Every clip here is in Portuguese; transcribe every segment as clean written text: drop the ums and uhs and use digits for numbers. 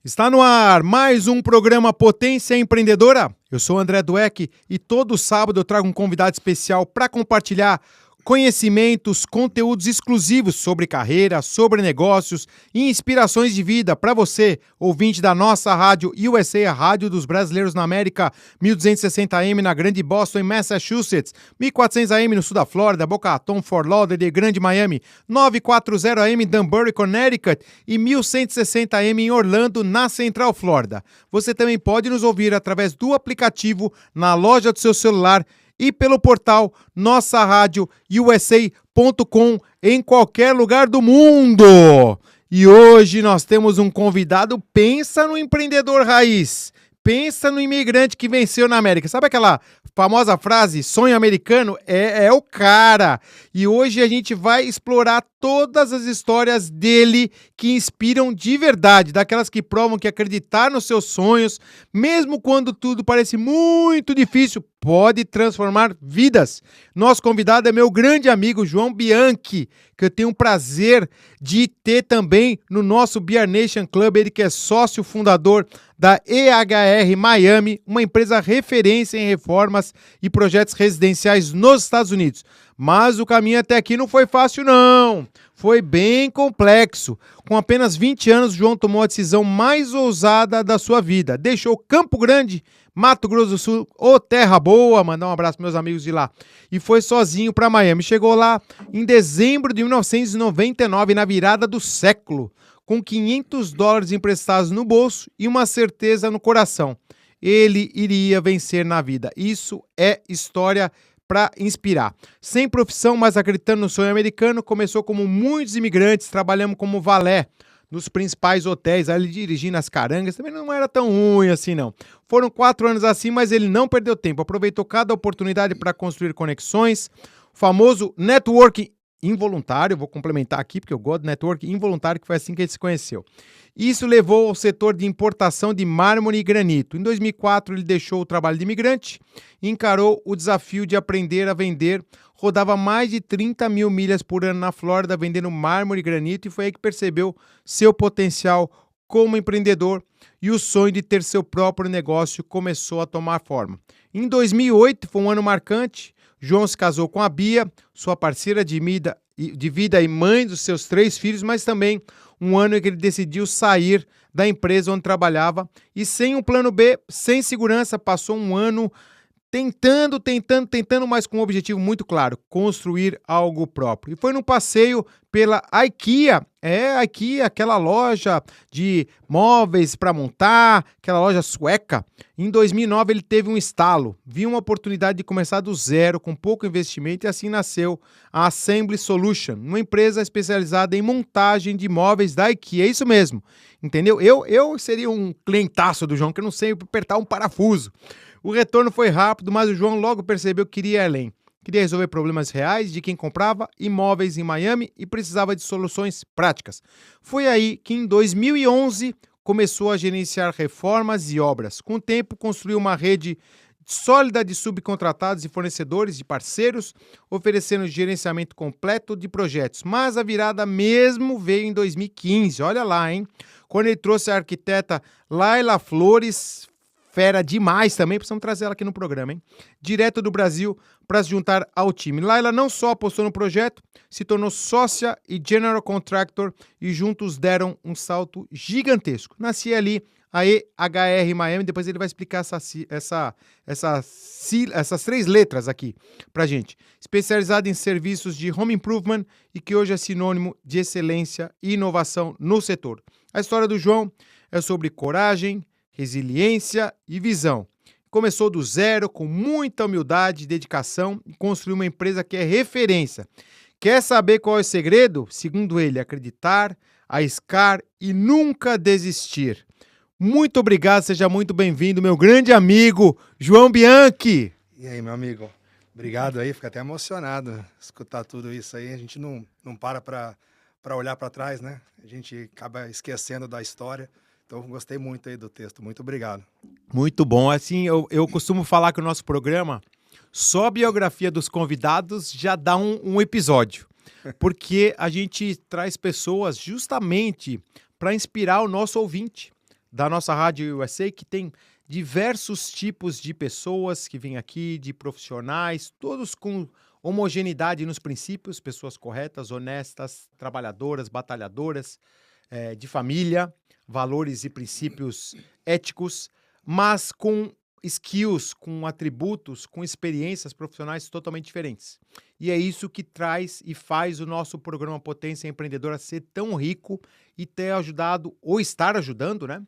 Está no ar mais um programa Potência Empreendedora. Eu sou o André Dweck e todo sábado eu trago um convidado especial para compartilhar conhecimentos, conteúdos exclusivos sobre carreira, sobre negócios e inspirações de vida para você, ouvinte da nossa rádio USA, a Rádio dos Brasileiros na América, 1260 AM na Grande Boston, em Massachusetts, 1400 AM no sul da Flórida, Boca Raton, Fort Lauderdale, Grande Miami, 940 AM em Danbury, Connecticut e 1160 AM em Orlando, na Central Flórida. Você também pode nos ouvir através do aplicativo na loja do seu celular e pelo portal nossaradiousa.com em qualquer lugar do mundo. E hoje nós temos um convidado, pensa no empreendedor raiz, pensa no imigrante que venceu na América. Sabe aquela famosa frase, sonho americano? É o cara. E hoje a gente vai explorar todas as histórias dele que inspiram de verdade, daquelas que provam que acreditar nos seus sonhos, mesmo quando tudo parece muito difícil, pode transformar vidas. Nosso convidado é meu grande amigo João Bianchi, que eu tenho o prazer de ter também no nosso BR Nation Club, ele que é sócio fundador da EHR Miami, uma empresa referência em reformas e projetos residenciais nos Estados Unidos. Mas o caminho até aqui não foi fácil, não. Foi bem complexo. Com apenas 20 anos, João tomou a decisão mais ousada da sua vida. Deixou Campo Grande, Mato Grosso do Sul, terra boa, mandar um abraço para meus amigos de lá, e foi sozinho para Miami. Chegou lá em dezembro de 1999, na virada do século, com $500 emprestados no bolso e uma certeza no coração. Ele iria vencer na vida. Isso é história para inspirar. Sem profissão, mas acreditando no sonho americano, começou como muitos imigrantes, trabalhando como valé nos principais hotéis, ali dirigindo as carangas, também não era tão ruim assim não. Foram 4 anos assim, mas ele não perdeu tempo, aproveitou cada oportunidade para construir conexões, o famoso networking involuntário, vou complementar aqui porque eu gosto de networking involuntário, que foi assim que ele se conheceu. Isso levou ao setor de importação de mármore e granito. Em 2004 ele deixou o trabalho de imigrante e encarou o desafio de aprender a vender. Rodava mais de 30 mil milhas por ano na Flórida vendendo mármore e granito e foi aí que percebeu seu potencial como empreendedor e o sonho de ter seu próprio negócio começou a tomar forma. Em 2008 foi um ano marcante. João se casou com a Bia, sua parceira de vida e mãe dos seus 3 filhos, mas também um ano em que ele decidiu sair da empresa onde trabalhava e sem um plano B, sem segurança, passou um ano tentando, mas com um objetivo muito claro, construir algo próprio. E foi num passeio pela IKEA, IKEA, aquela loja de móveis para montar, aquela loja sueca. Em 2009 ele teve um estalo, viu uma oportunidade de começar do zero, com pouco investimento, e assim nasceu a Assembly Solution, uma empresa especializada em montagem de móveis da IKEA. É isso mesmo, entendeu? Eu seria um clientaço do João, que eu não sei apertar um parafuso. O retorno foi rápido, mas o João logo percebeu que queria ir além. Queria resolver problemas reais de quem comprava imóveis em Miami e precisava de soluções práticas. Foi aí que, em 2011, começou a gerenciar reformas e obras. Com o tempo, construiu uma rede sólida de subcontratados e fornecedores, de parceiros, oferecendo gerenciamento completo de projetos. Mas a virada mesmo veio em 2015. Olha lá, hein? Quando ele trouxe a arquiteta Laila Flores, fera demais também, precisamos trazer ela aqui no programa, hein? Direto do Brasil para se juntar ao time. Laila não só apostou no projeto, se tornou sócia e general contractor e juntos deram um salto gigantesco. Nascia ali a EHR Miami, depois ele vai explicar essas 3 letras aqui pra gente. Especializada em serviços de home improvement e que hoje é sinônimo de excelência e inovação no setor. A história do João é sobre coragem, resiliência e visão. Começou do zero, com muita humildade e dedicação, e construiu uma empresa que é referência. Quer saber qual é o segredo? Segundo ele, acreditar, arriscar e nunca desistir. Muito obrigado, seja muito bem-vindo, meu grande amigo João Bianchi. E aí, meu amigo? Obrigado aí, fico até emocionado escutar tudo isso aí. A gente não para olhar para trás, né? A gente acaba esquecendo da história. Então, gostei muito aí do texto. Muito obrigado. Muito bom. Assim, eu costumo falar que o nosso programa, só a biografia dos convidados já dá um episódio. Porque a gente traz pessoas justamente para inspirar o nosso ouvinte. da nossa Rádio USA, que tem diversos tipos de pessoas que vêm aqui, de profissionais, todos com homogeneidade nos princípios, pessoas corretas, honestas, trabalhadoras, batalhadoras, de família, valores e princípios éticos, mas com skills, com atributos, com experiências profissionais totalmente diferentes. E é isso que traz e faz o nosso programa Potência Empreendedora ser tão rico e ter ajudado, ou estar ajudando, né?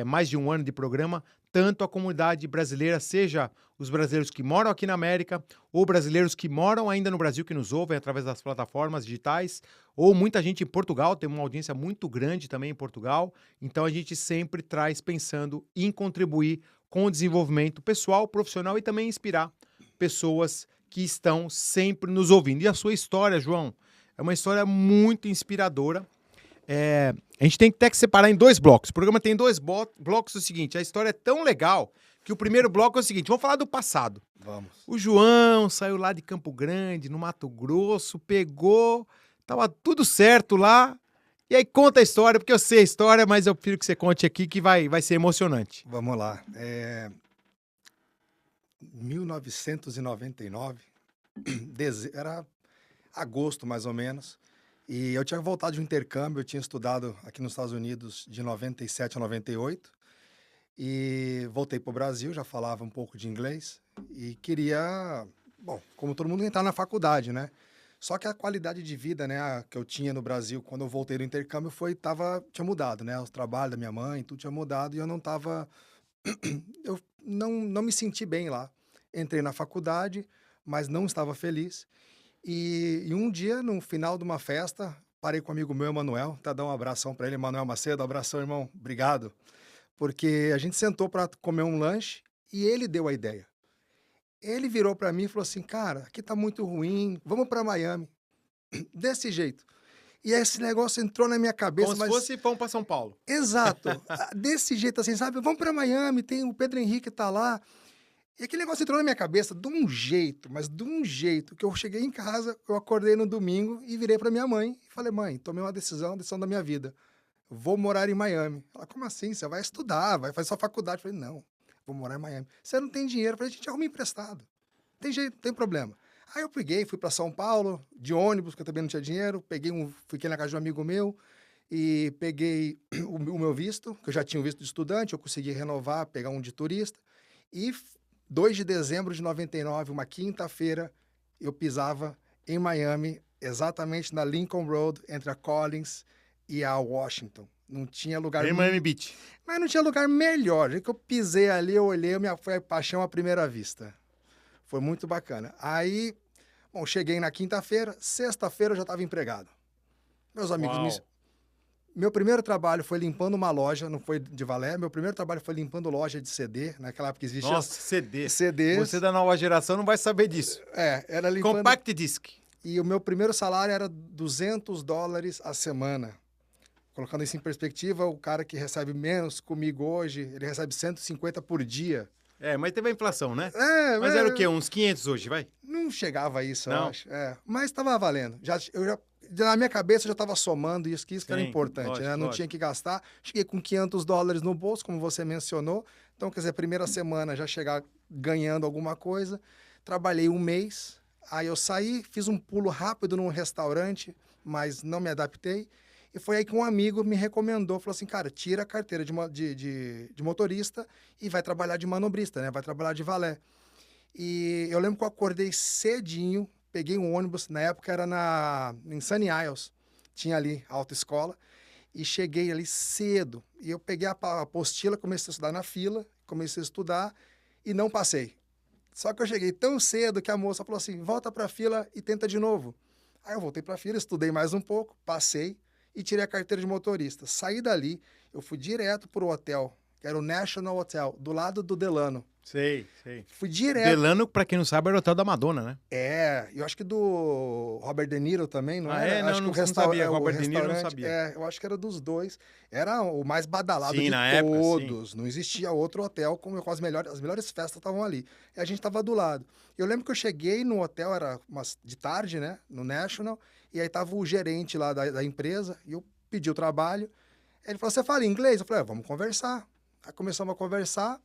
Mais de um ano de programa, tanto a comunidade brasileira, seja os brasileiros que moram aqui na América, ou brasileiros que moram ainda no Brasil, que nos ouvem através das plataformas digitais, ou muita gente em Portugal, tem uma audiência muito grande também em Portugal. Então a gente sempre traz pensando em contribuir com o desenvolvimento pessoal, profissional e também inspirar pessoas que estão sempre nos ouvindo. E a sua história, João, é uma história muito inspiradora. A gente tem até que separar em 2 blocos. O programa tem 2 blocos. É o seguinte, a história é tão legal que o primeiro bloco é o seguinte, vamos falar do passado. Vamos. O João saiu lá de Campo Grande, no Mato Grosso, pegou, tava tudo certo lá. E aí conta a história, porque eu sei a história, mas eu prefiro que você conte aqui que vai ser emocionante. Vamos lá. 1999, era agosto mais ou menos, e eu tinha voltado de um intercâmbio, eu tinha estudado aqui nos Estados Unidos de 97 a 98, e voltei para o Brasil, já falava um pouco de inglês, e queria, bom, como todo mundo, entrar na faculdade, né? Só que a qualidade de vida, né, que eu tinha no Brasil quando eu voltei do intercâmbio tinha mudado, né? O trabalho da minha mãe, tudo tinha mudado e eu não estava... eu não me senti bem lá. Entrei na faculdade, mas não estava feliz. E um dia, no final de uma festa, parei com um amigo meu, Emanuel, até dar um abração para ele, Emanuel Macedo, abração, irmão, obrigado. Porque a gente sentou para comer um lanche e ele deu a ideia. Ele virou para mim e falou assim, cara, aqui tá muito ruim, vamos para Miami. Desse jeito. E esse negócio entrou na minha cabeça. Como se fosse vamos para São Paulo. Exato. Desse jeito assim, sabe? Vamos para Miami, tem o Pedro Henrique tá lá. E aquele negócio entrou na minha cabeça de um jeito, mas de um jeito, que eu cheguei em casa, eu acordei no domingo e virei para minha mãe e falei, mãe, tomei uma decisão, a decisão da minha vida. Vou morar em Miami. Ela, como assim? Você vai estudar, vai fazer sua faculdade. Eu falei, não. Vou morar em Miami. Você não tem dinheiro? Eu falei, a gente arruma emprestado. Tem jeito, não tem problema. Aí eu fui para São Paulo, de ônibus, porque eu também não tinha dinheiro. Fiquei na casa de um amigo meu e peguei o meu visto, que eu já tinha um visto de estudante, eu consegui renovar, pegar um de turista. E 2 de dezembro de 99, uma quinta-feira, eu pisava em Miami, exatamente na Lincoln Road, entre a Collins e a Washington. Não tinha lugar... Em Miami Beach. Mas não tinha lugar melhor. Já que eu pisei ali, eu olhei, foi a paixão à primeira vista. Foi muito bacana. Aí, bom, cheguei na quinta-feira, sexta-feira eu já estava empregado. Meus amigos, meu primeiro trabalho foi limpando uma loja, não foi de valé, meu primeiro trabalho foi limpando loja de CD, naquela época existia... Nossa, CD. CDs. Você da nova geração não vai saber disso. Era limpando... Compact Disc. E o meu primeiro salário era $200 a semana. Colocando isso em perspectiva, o cara que recebe menos comigo hoje, ele recebe 150 por dia. Mas teve a inflação, né? Mas era o quê? Uns 500 hoje, vai? Não chegava a isso, eu Não. acho. Mas estava valendo. Na minha cabeça, eu já estava somando isso, que era importante, lógico, né? Não tinha que gastar. Cheguei com $500 no bolso, como você mencionou. Então, quer dizer, primeira semana já chegar ganhando alguma coisa. Trabalhei um mês, aí eu saí, fiz um pulo rápido num restaurante, mas não me adaptei. E foi aí que um amigo me recomendou, falou assim, cara, tira a carteira de motorista e vai trabalhar de manobrista, né? Vai trabalhar de valé. E eu lembro que eu acordei cedinho, peguei um ônibus, na época era em Sunny Isles, tinha ali a autoescola, e cheguei ali cedo. E eu peguei a apostila, comecei a estudar na fila, comecei a estudar e não passei. Só que eu cheguei tão cedo que a moça falou assim, volta para a fila e tenta de novo. Aí eu voltei para a fila, estudei mais um pouco, passei e tirei a carteira de motorista. Saí dali, eu fui direto para o hotel, que era o National Hotel, do lado do Delano. Sei. Fui direto. Delano, pra quem não sabe, era o hotel da Madonna, né? Eu acho que do Robert De Niro também, não era? Não, acho que não sabia. Robert De Niro não sabia. Eu acho que era dos dois. Era o mais badalado de na época, todos. sim. Não existia outro hotel com as melhores festas estavam ali. E a gente estava do lado. Eu lembro que eu cheguei no hotel, era de tarde, né? No National. E aí tava o gerente lá da empresa. E eu pedi o trabalho. Ele falou, você fala inglês? Eu falei, vamos conversar. Aí começamos a conversar.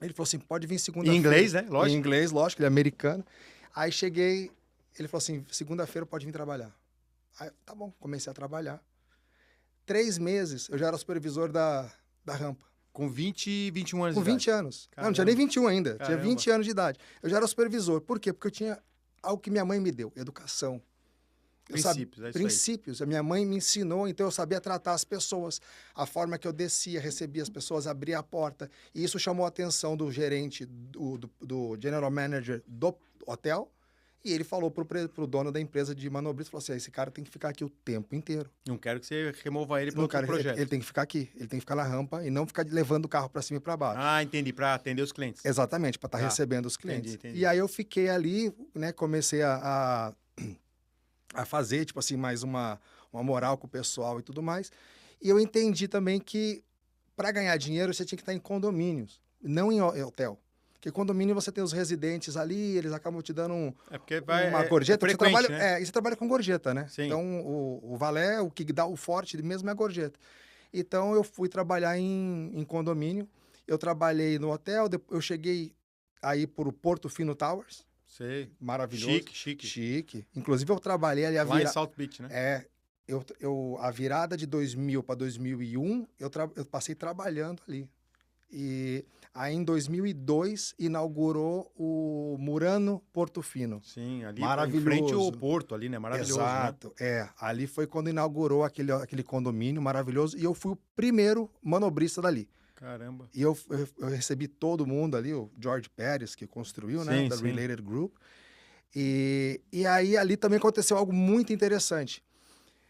Ele falou assim, pode vir segunda-feira. Em inglês, né? Lógico. Em inglês, lógico, ele é americano. Aí cheguei, ele falou assim, segunda-feira pode vir trabalhar. Aí, tá bom, comecei a trabalhar. 3 meses, eu já era supervisor da rampa. Com 20, 21 anos Com de 20 idade. anos. Não, não tinha nem 21 ainda. Caramba. Tinha 20 anos de idade. Eu já era supervisor. Por quê? Porque eu tinha algo que minha mãe me deu, educação. Princípios, é isso aí. Princípios. A minha mãe me ensinou, então eu sabia tratar as pessoas. A forma que eu descia, recebia as pessoas, abria a porta. E isso chamou a atenção do gerente, do general manager do hotel. E ele falou pro dono da empresa de manobrista, falou assim, esse cara tem que ficar aqui o tempo inteiro. Não quero que você remova ele para Não, outro cara, projeto. ele tem que ficar aqui. Ele tem que ficar na rampa e não ficar levando o carro para cima e para baixo. Ah, entendi. Para atender os clientes. Exatamente, para estar Tá. recebendo os clientes. Entendi. E aí eu fiquei ali, né, comecei a fazer, tipo assim, mais uma moral com o pessoal e tudo mais. E eu entendi também que para ganhar dinheiro você tinha que estar em condomínios, não em hotel. Porque condomínio você tem os residentes ali, eles acabam te dando uma gorjeta. É você trabalha, né? e você trabalha com gorjeta, né? Sim. Então o valé, o que dá o forte mesmo é a gorjeta. Então eu fui trabalhar em condomínio. Eu trabalhei no hotel, eu cheguei aí pro Porto Fino Towers. Sei. Maravilhoso. Chique. Inclusive eu trabalhei ali Lá em South Beach, né? A virada de 2000 para 2001, eu passei trabalhando ali. E aí em 2002 inaugurou o Murano Portofino. Sim, ali maravilhoso. Em frente ao porto ali, né? Maravilhoso. Exato, né? Ali foi quando inaugurou aquele condomínio maravilhoso e eu fui o primeiro manobrista dali. Caramba. E eu recebi todo mundo ali, o George Pérez, que construiu, né? Da Related Group. E aí ali também aconteceu algo muito interessante.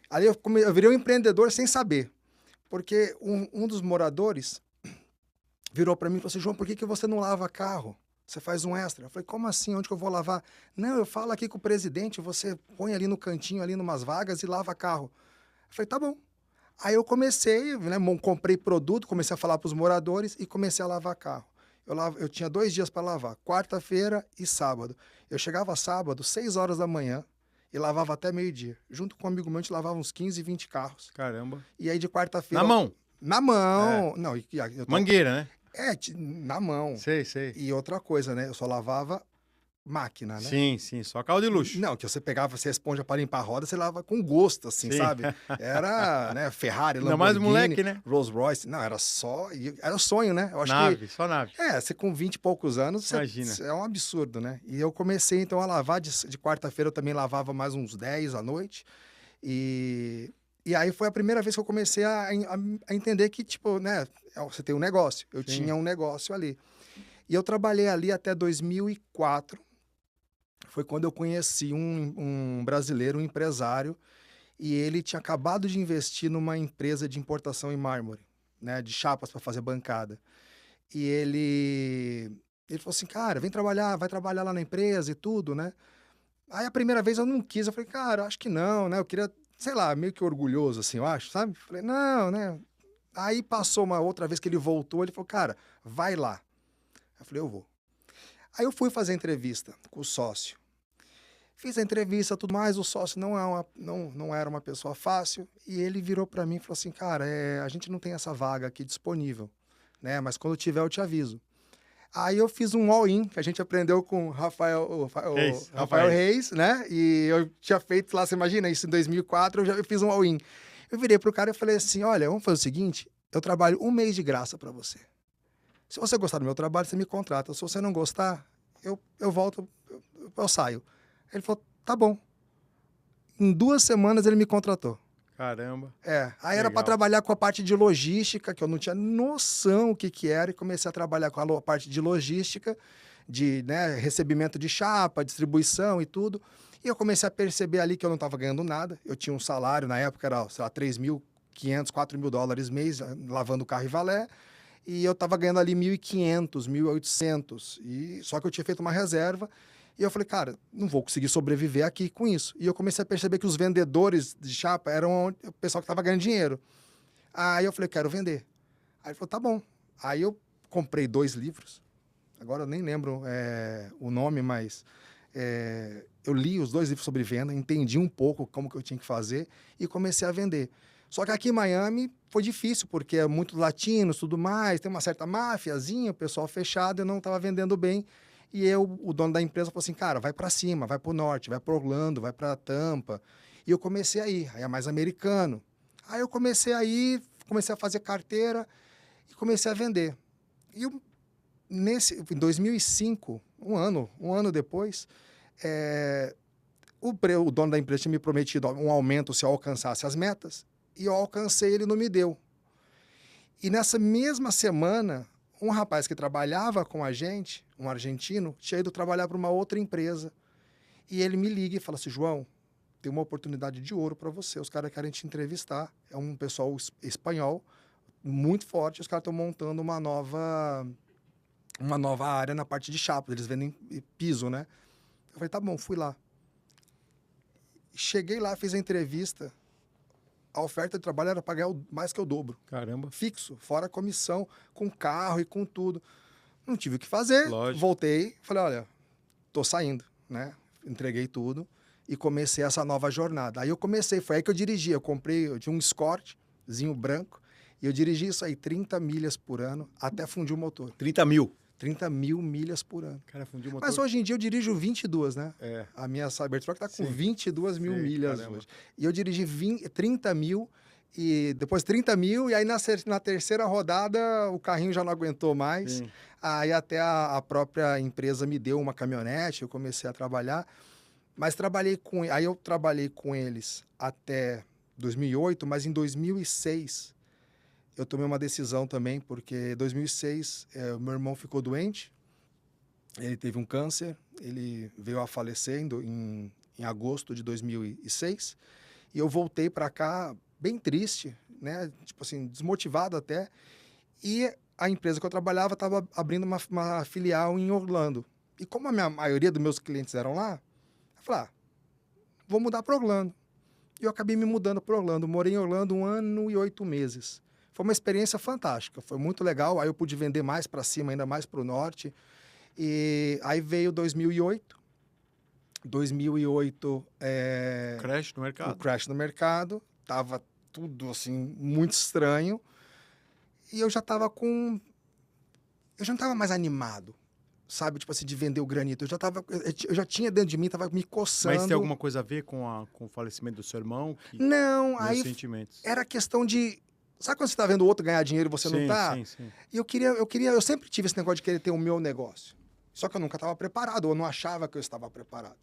Ali eu virei um empreendedor sem saber. Porque um dos moradores virou para mim e falou assim, João, por que você não lava carro? Você faz um extra. Eu falei, como assim? Onde que eu vou lavar? Não, eu falo aqui com o presidente, você põe ali no cantinho, ali numas vagas e lava carro. Eu falei, tá bom. Aí eu comecei, né, comprei produto, comecei a falar para os moradores e comecei a lavar carro. Eu tinha 2 dias para lavar, quarta-feira e sábado. Eu chegava sábado, 6 horas da manhã, e lavava até meio-dia. Junto com um amigo meu, a gente lavava uns 15, 20 carros. Caramba. E aí de quarta-feira... Na mão? Na mão. Não, Mangueira, né? Na mão. Sei. E outra coisa, né? Eu só lavava máquina, né? Sim. Só carro de luxo. Não, que você pegava, você esponja para limpar a roda, você lava com gosto, assim, sabe? Era, né, Ferrari, Ainda Lamborghini, mais moleque, né? Rolls Royce. Não, era o sonho, né? Eu acho Só nave. você com 20 e poucos anos, Imagina. É um absurdo, né? E eu comecei, então, a lavar, de quarta-feira eu também lavava mais uns 10 à noite. E aí foi a primeira vez que eu comecei a entender que, tipo, né, você tem um negócio. Eu tinha um negócio ali. E eu trabalhei ali até 2004. Foi quando eu conheci um brasileiro, um empresário, e ele tinha acabado de investir numa empresa de importação em mármore, né, de chapas para fazer bancada. E ele falou assim, cara, vai trabalhar lá na empresa e tudo, né? Aí a primeira vez eu não quis, eu falei, cara, acho que não, né? Eu queria, sei lá, meio que orgulhoso, assim, eu acho, sabe? Falei, não, né? Aí passou uma outra vez que ele voltou, ele falou, cara, vai lá. Eu falei, eu vou. Aí eu fui fazer a entrevista com o sócio. Fiz a entrevista, tudo mais, o sócio não era uma pessoa fácil, e ele virou para mim e falou assim, cara, a gente não tem essa vaga aqui disponível, né? Mas quando tiver eu te aviso. Aí eu fiz um all-in, que a gente aprendeu com o Rafael Reis, né? E eu tinha feito lá, você imagina, isso em 2004, eu fiz um all-in. Eu virei pro cara e falei assim, olha, vamos fazer o seguinte, eu trabalho 1 mês de graça para você. Se você gostar do meu trabalho, você me contrata. Se você não gostar, eu volto, eu saio. Ele falou, tá bom. Em 2 semanas ele me contratou. Caramba. Aí era para trabalhar com a parte de logística, que eu não tinha noção o que era, e comecei a trabalhar com a parte de logística, de, né, recebimento de chapa, distribuição e tudo. E eu comecei a perceber ali que eu não estava ganhando nada. Eu tinha um salário, na época era, sei lá, $3.500, $4.000 mês, lavando carro e valé. E eu estava ganhando ali 1.500, 1.800. Só que eu tinha feito uma reserva. E eu falei, cara, não vou conseguir sobreviver aqui com isso. E eu comecei a perceber que os vendedores de chapa eram o pessoal que estava ganhando dinheiro. Aí eu falei, quero vender. Aí ele falou, tá bom. Aí eu comprei 2 livros. Agora eu nem lembro o nome, mas eu li os 2 livros sobre venda, entendi um pouco como que eu tinha que fazer e comecei a vender. Só que aqui em Miami foi difícil, porque é muito latinos, tudo mais, tem uma certa máfiazinha, o pessoal fechado, eu não estava vendendo bem. E o dono da empresa falou assim, cara, vai para cima, vai para o norte, vai para Orlando, vai para Tampa. E eu comecei a ir, aí é mais americano. Aí eu comecei a ir, comecei a fazer carteira e comecei a vender. E em 2005, um ano depois, o dono da empresa tinha me prometido um aumento se eu alcançasse as metas, e eu alcancei, ele não me deu. E nessa mesma semana, um rapaz que trabalhava com a gente, um argentino, tinha ido trabalhar para uma outra empresa. E ele me liga e fala assim, João, tem uma oportunidade de ouro para você, os caras querem te entrevistar. É um pessoal espanhol, muito forte, os caras estão montando uma nova área na parte de chapas, eles vendem piso, né? Eu falei, tá bom, fui lá. Cheguei lá, fiz a entrevista, a oferta de trabalho era pagar mais que o dobro. Caramba. Fixo, fora a comissão, com carro e com tudo. Não tive o que fazer, Lógico. Voltei, falei, olha, tô saindo, né? Entreguei tudo e comecei essa nova jornada. Aí eu comecei, foi aí que eu dirigi, eu tinha um Escortzinho branco, e eu dirigi isso aí 30 milhas por ano, até fundir o motor. 30 mil. 30 mil milhas por ano. Cara, fundiu o motor. Mas hoje em dia eu dirijo 22, né? É. A minha Cybertruck tá com Sim. 22 mil Sim, milhas caramba. hoje. E eu dirigi 30 mil, e depois 30 mil, e aí na terceira rodada o carrinho já não aguentou mais. Sim. Aí até a própria empresa me deu uma caminhonete, eu comecei a trabalhar. Mas aí eu trabalhei com eles até 2008, mas em 2006 eu tomei uma decisão também, porque em 2006 o meu irmão ficou doente, ele teve um câncer, ele veio a falecer em agosto de 2006, e eu voltei para cá bem triste, né? Tipo assim, desmotivado até, e a empresa que eu trabalhava estava abrindo uma filial em Orlando. E como a maioria dos meus clientes eram lá, eu falei, vou mudar para Orlando. E eu acabei me mudando para Orlando. Morei em Orlando 1 ano e 8 meses. Foi uma experiência fantástica, foi muito legal. Aí eu pude vender mais para cima, ainda mais para o norte. E aí veio 2008. 2008... Crash no mercado. O crash no mercado. Tava tudo, assim, muito estranho. E eu já tava eu já não tava mais animado, sabe? Tipo assim, de vender o granito. Eu já tinha dentro de mim, tava me coçando. Mas tem alguma coisa a ver com o falecimento do seu irmão? Não, Meus aí sentimentos. era questão de... Sabe quando você tá vendo o outro ganhar dinheiro e você não tá? Sim. E eu sempre tive esse negócio de querer ter o meu negócio. Só que eu nunca estava preparado, ou eu não achava que eu estava preparado.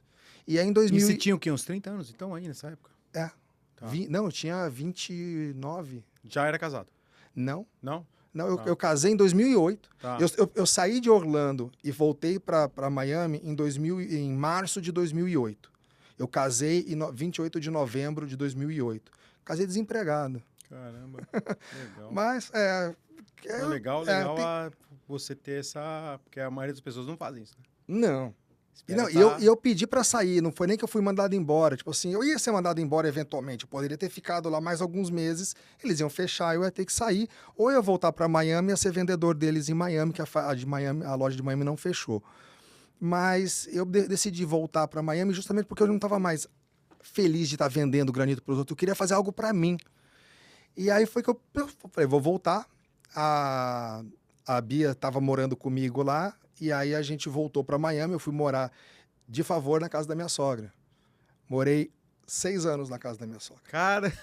E aí em 2000... E você tinha o quê? Uns 30 anos, então, aí, nessa época? É. Tá. Não, eu tinha 29. Já era casado? Não. Não? Não, Tá. eu casei em 2008. Tá. Eu saí de Orlando e voltei para Miami em março de 2008. Eu casei em 28 de novembro de 2008. Casei desempregado. Caramba, legal. Mas, Legal você ter essa... Porque a maioria das pessoas não fazem isso, né? Não. Espera E eu pedi para sair, não foi nem que eu fui mandado embora. Tipo assim, eu ia ser mandado embora eventualmente. Eu poderia ter ficado lá mais alguns meses, eles iam fechar, eu ia ter que sair. Ou eu ia voltar para Miami e ia ser vendedor deles em Miami, que a loja de Miami não fechou. Mas eu decidi voltar para Miami justamente porque eu não estava mais feliz de estar vendendo granito para os outros. Eu queria fazer algo para mim. E aí foi que eu falei, vou voltar. A Bia estava morando comigo lá, e aí a gente voltou para Miami. Eu fui morar de favor na casa da minha sogra. Morei 6 anos na casa da minha sogra. Cara,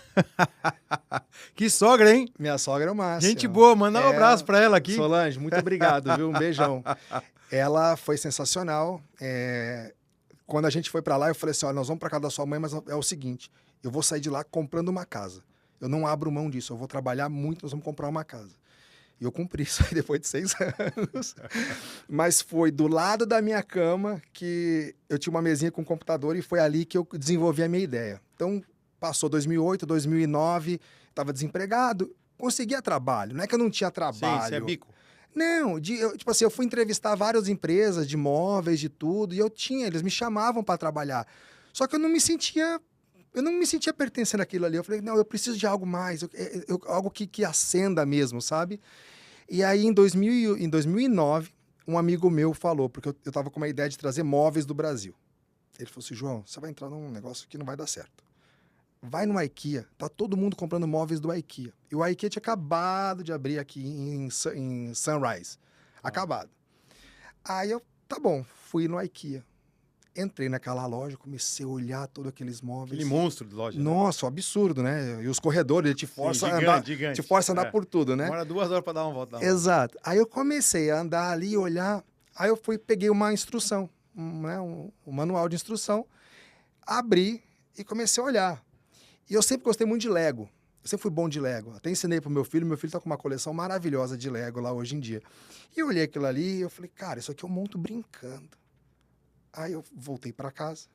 que sogra, hein? Minha sogra é o máximo. Gente boa, manda um abraço para ela aqui. Solange, muito obrigado, viu? Um beijão. Ela foi sensacional. Quando a gente foi para lá, eu falei assim, olha, nós vamos para casa da sua mãe, mas é o seguinte, eu vou sair de lá comprando uma casa. Eu não abro mão disso, eu vou trabalhar muito, nós vamos comprar uma casa. E eu cumpri isso aí depois de 6 anos. Mas foi do lado da minha cama que eu tinha uma mesinha com computador e foi ali que eu desenvolvi a minha ideia. Então, passou 2008, 2009, estava desempregado, conseguia trabalho. Não é que eu não tinha trabalho. Sim, você é bico. Não, tipo assim, eu fui entrevistar várias empresas de móveis, de tudo, e eles me chamavam para trabalhar. Só que eu não me sentia pertencendo àquilo ali. Eu falei, não, eu preciso de algo mais, algo que acenda mesmo, sabe? E aí, em 2009, um amigo meu falou, porque eu estava com uma ideia de trazer móveis do Brasil. Ele falou assim, João, você vai entrar num negócio que não vai dar certo. vai no IKEA, tá todo mundo comprando móveis do IKEA. E o IKEA tinha acabado de abrir aqui em Sunrise. Acabado. Aí eu, tá bom, fui no IKEA. Entrei naquela loja, comecei a olhar todos aqueles móveis. Aquele monstro de loja. Nossa, um absurdo, né? E os corredores, ele te força a andar, gigante. te força a andar por tudo, né? Demora 2 horas para dar uma volta. Exato. Aí eu comecei a andar ali e olhar. Aí eu peguei uma instrução, um manual de instrução, abri e comecei a olhar. E eu sempre gostei muito de Lego. Eu sempre fui bom de Lego. Até ensinei pro meu filho tá com uma coleção maravilhosa de Lego lá hoje em dia. E eu olhei aquilo ali e eu falei, cara, isso aqui eu monto brincando. Aí eu voltei para casa,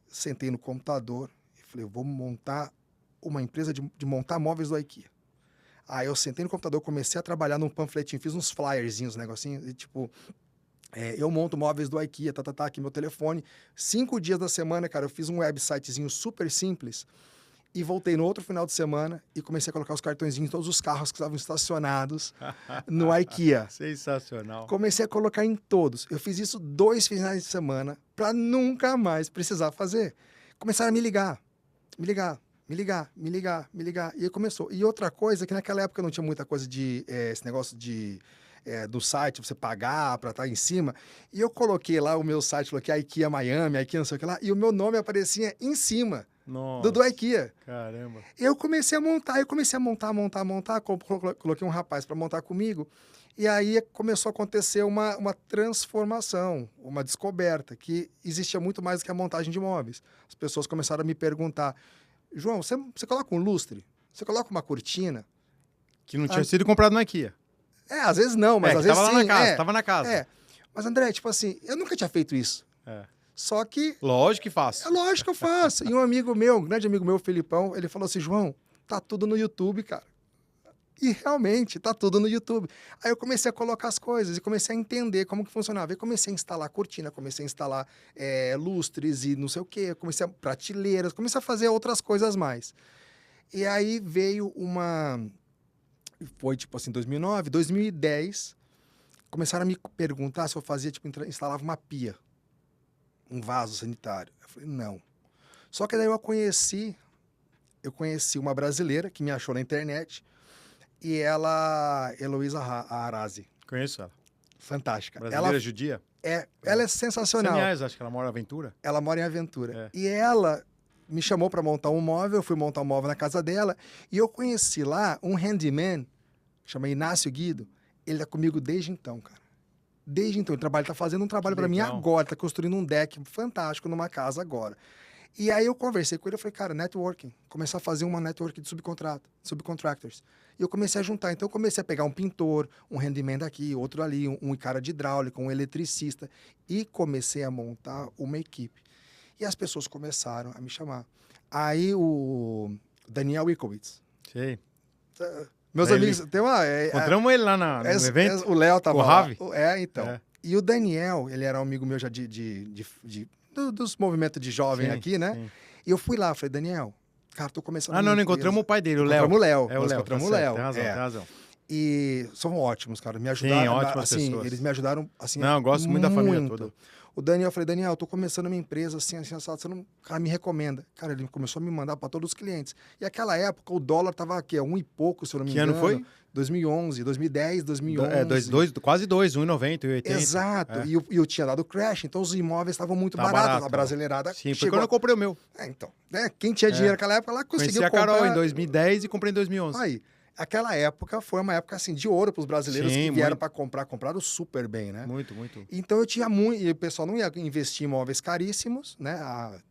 sentei no computador e falei, eu vou montar uma empresa de montar móveis do IKEA. Aí eu sentei no computador, comecei a trabalhar num panfletinho, fiz uns flyerzinhos, negocinho, e tipo, eu monto móveis do IKEA, aqui meu telefone. 5 dias da semana, cara, eu fiz um websitezinho super simples e voltei no outro final de semana e comecei a colocar os cartõezinhos em todos os carros que estavam estacionados no IKEA. Sensacional. Comecei a colocar em todos. Eu fiz isso 2 finais de semana para nunca mais precisar fazer. Começaram a me ligar. E aí começou. E outra coisa, que naquela época não tinha muita coisa de esse negócio do site, você pagar para estar em cima. E eu coloquei lá o meu site, coloquei IKEA Miami, IKEA não sei o que lá, e o meu nome aparecia em cima. Nossa, do IKEA. Caramba. Eu comecei a montar, coloquei um rapaz para montar comigo, e aí começou a acontecer uma transformação, uma descoberta, que existia muito mais do que a montagem de móveis. As pessoas começaram a me perguntar, João, você coloca um lustre? Você coloca uma cortina? Que não tinha sido comprado na IKEA. Às vezes não, mas às vezes tava sim. Lá na casa, tava na casa. Mas André, tipo assim, eu nunca tinha feito isso. Só que... Lógico que faço. Lógico que eu faço. E um amigo meu, um grande amigo meu, o Felipão, ele falou assim, João, tá tudo no YouTube, cara. E realmente, tá tudo no YouTube. Aí eu comecei a colocar as coisas e comecei a entender como que funcionava. Aí comecei a instalar cortina, comecei a instalar lustres e não sei o quê, comecei a prateleiras, comecei a fazer outras coisas mais. E aí veio foi tipo assim, 2009, 2010, começaram a me perguntar se eu fazia, tipo, instalava uma pia. Um vaso sanitário. Eu falei, não. Só que daí eu conheci uma brasileira que me achou na internet e ela, Heloísa Arazi. Conheço ela. Fantástica. Brasileira judia? Ela é sensacional. Aliás, acho que ela mora em Aventura. Ela mora em Aventura. E ela me chamou para montar um móvel, eu fui montar um móvel na casa dela e eu conheci lá um handyman, chama Inácio Guido. Ele tá comigo desde então, cara. Desde então, ele tá fazendo um trabalho para mim agora, tá construindo um deck fantástico numa casa agora. E aí eu conversei com ele, eu falei, cara, networking, começar a fazer uma network de subcontractors. E eu comecei a juntar, então eu comecei a pegar um pintor, um handyman daqui, outro ali, um cara de hidráulica, um eletricista, e comecei a montar uma equipe. E as pessoas começaram a me chamar. Aí o Daniel Wikowitz. Sei. Meus amigos, tem uma... Encontramos ele lá no evento. O Léo tava o Ravi. lá. Então. E o Daniel, ele era um amigo meu já dos movimentos de jovem aqui, né? Sim. E eu fui lá, falei, Daniel, cara, tô começando... não encontramos o pai dele, o Léo. Encontramos o Léo. Tem razão. E são ótimos, cara. Me ajudaram. Sim, ótimas assim, pessoas. Eles me ajudaram, assim, não, eu gosto muito da família toda. O Daniel, eu falei, Daniel, eu tô começando a minha empresa, assim, você não... Cara, me recomenda. Cara, ele começou a me mandar para todos os clientes. E naquela época, o dólar tava aqui, 1 e pouco, se eu não me engano. Que ano foi? 2011, 2010, 2011. Quase 2, 1,90, 1,80. Exato. E eu tinha dado crash, então os imóveis estavam muito baratos. A brasileirada Sim, foi quando eu comprei o meu. Então, né? Quem tinha dinheiro naquela época, lá conseguiu comprar. Conheci a Carol em 2010 e comprei em 2011. Aí. Aquela época foi uma época assim de ouro para os brasileiros que vieram para comprar, compraram super bem, né? Muito. Então eu tinha muito, e o pessoal não ia investir em imóveis caríssimos, né?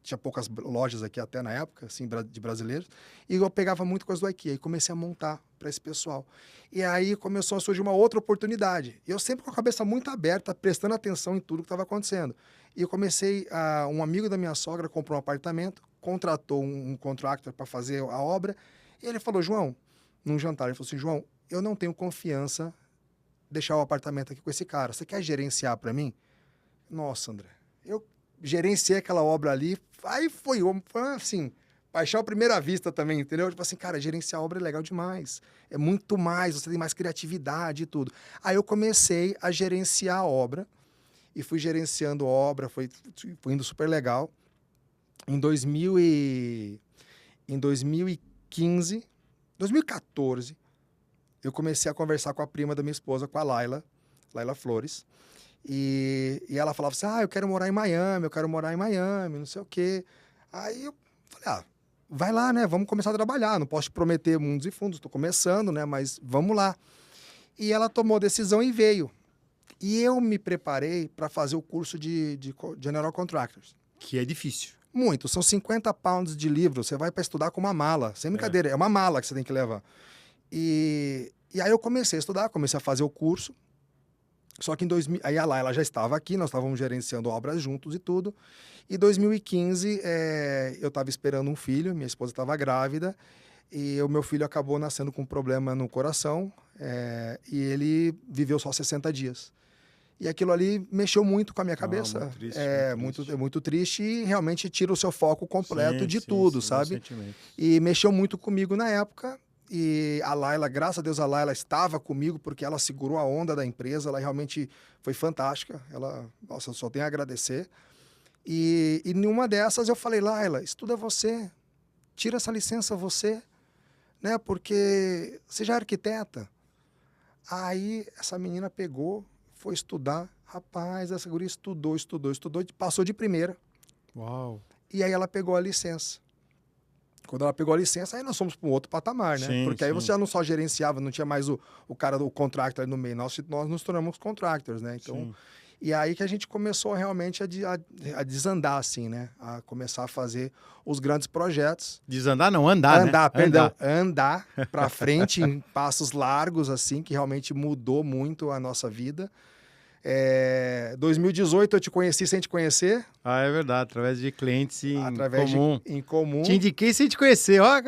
Tinha poucas lojas aqui até na época, assim, de brasileiros, e eu pegava muito coisa do IKEA e comecei a montar para esse pessoal. E aí começou a surgir uma outra oportunidade. Eu sempre com a cabeça muito aberta, prestando atenção em tudo que estava acontecendo. E eu comecei, um amigo da minha sogra comprou um apartamento, contratou um contractor para fazer a obra, e ele falou, João, num jantar, ele falou assim, João, eu não tenho confiança deixar o apartamento aqui com esse cara. Você quer gerenciar para mim? Nossa, André, eu gerenciei aquela obra ali, aí foi assim, paixão à primeira vista também, entendeu? Tipo assim, cara, gerenciar a obra é legal demais. É muito mais, você tem mais criatividade e tudo. Aí eu comecei a gerenciar a obra e fui gerenciando a obra, foi indo super legal. Em em 2015, 2014, eu comecei a conversar com a prima da minha esposa, com a Laila Flores. E ela falava assim, eu quero morar em Miami, não sei o quê. Aí eu falei, vai lá, né? Vamos começar a trabalhar. Não posso te prometer mundos e fundos, estou começando, né? Mas vamos lá. E ela tomou a decisão e veio. E eu me preparei para fazer o curso de General Contractors. Que é difícil. Muito. São 50 pounds de livro. Você vai para estudar com uma mala. Sem brincadeira. É uma mala que você tem que levar. E aí eu comecei a estudar, comecei a fazer o curso. Só que em 2000... Aí a Laila já estava aqui, nós estávamos gerenciando obras juntos e tudo. Em 2015, eu estava esperando um filho, minha esposa estava grávida. E o meu filho acabou nascendo com um problema no coração. E ele viveu só 60 dias. E aquilo ali mexeu muito com a minha cabeça. Muito triste, muito triste e realmente tira o seu foco completo de tudo, sabe? Sentimento. E mexeu muito comigo na época. E a Laila, graças a Deus, a Laila estava comigo porque ela segurou a onda da empresa. Ela realmente foi fantástica. Eu só tenho a agradecer. E numa dessas eu falei, Laila, estuda você. Tira essa licença você. Né? Porque você já é arquiteta. Aí essa menina pegou, foi estudar. Rapaz, essa guria estudou, passou de primeira. Uau! E aí ela pegou a licença. Quando ela pegou a licença, aí nós fomos para um outro patamar, né? Sim, porque aí você já não só gerenciava, não tinha mais o cara do contractor no meio. Nós nos tornamos contractors, né? Então, sim. E aí que a gente começou realmente a desandar, assim, né? A começar a fazer os grandes projetos. Desandar não, andar, né? Andar para frente em passos largos, assim, que realmente mudou muito a nossa vida. 2018 eu te conheci sem te conhecer. É verdade, através de clientes em comum. Te indiquei sem te conhecer. Ó,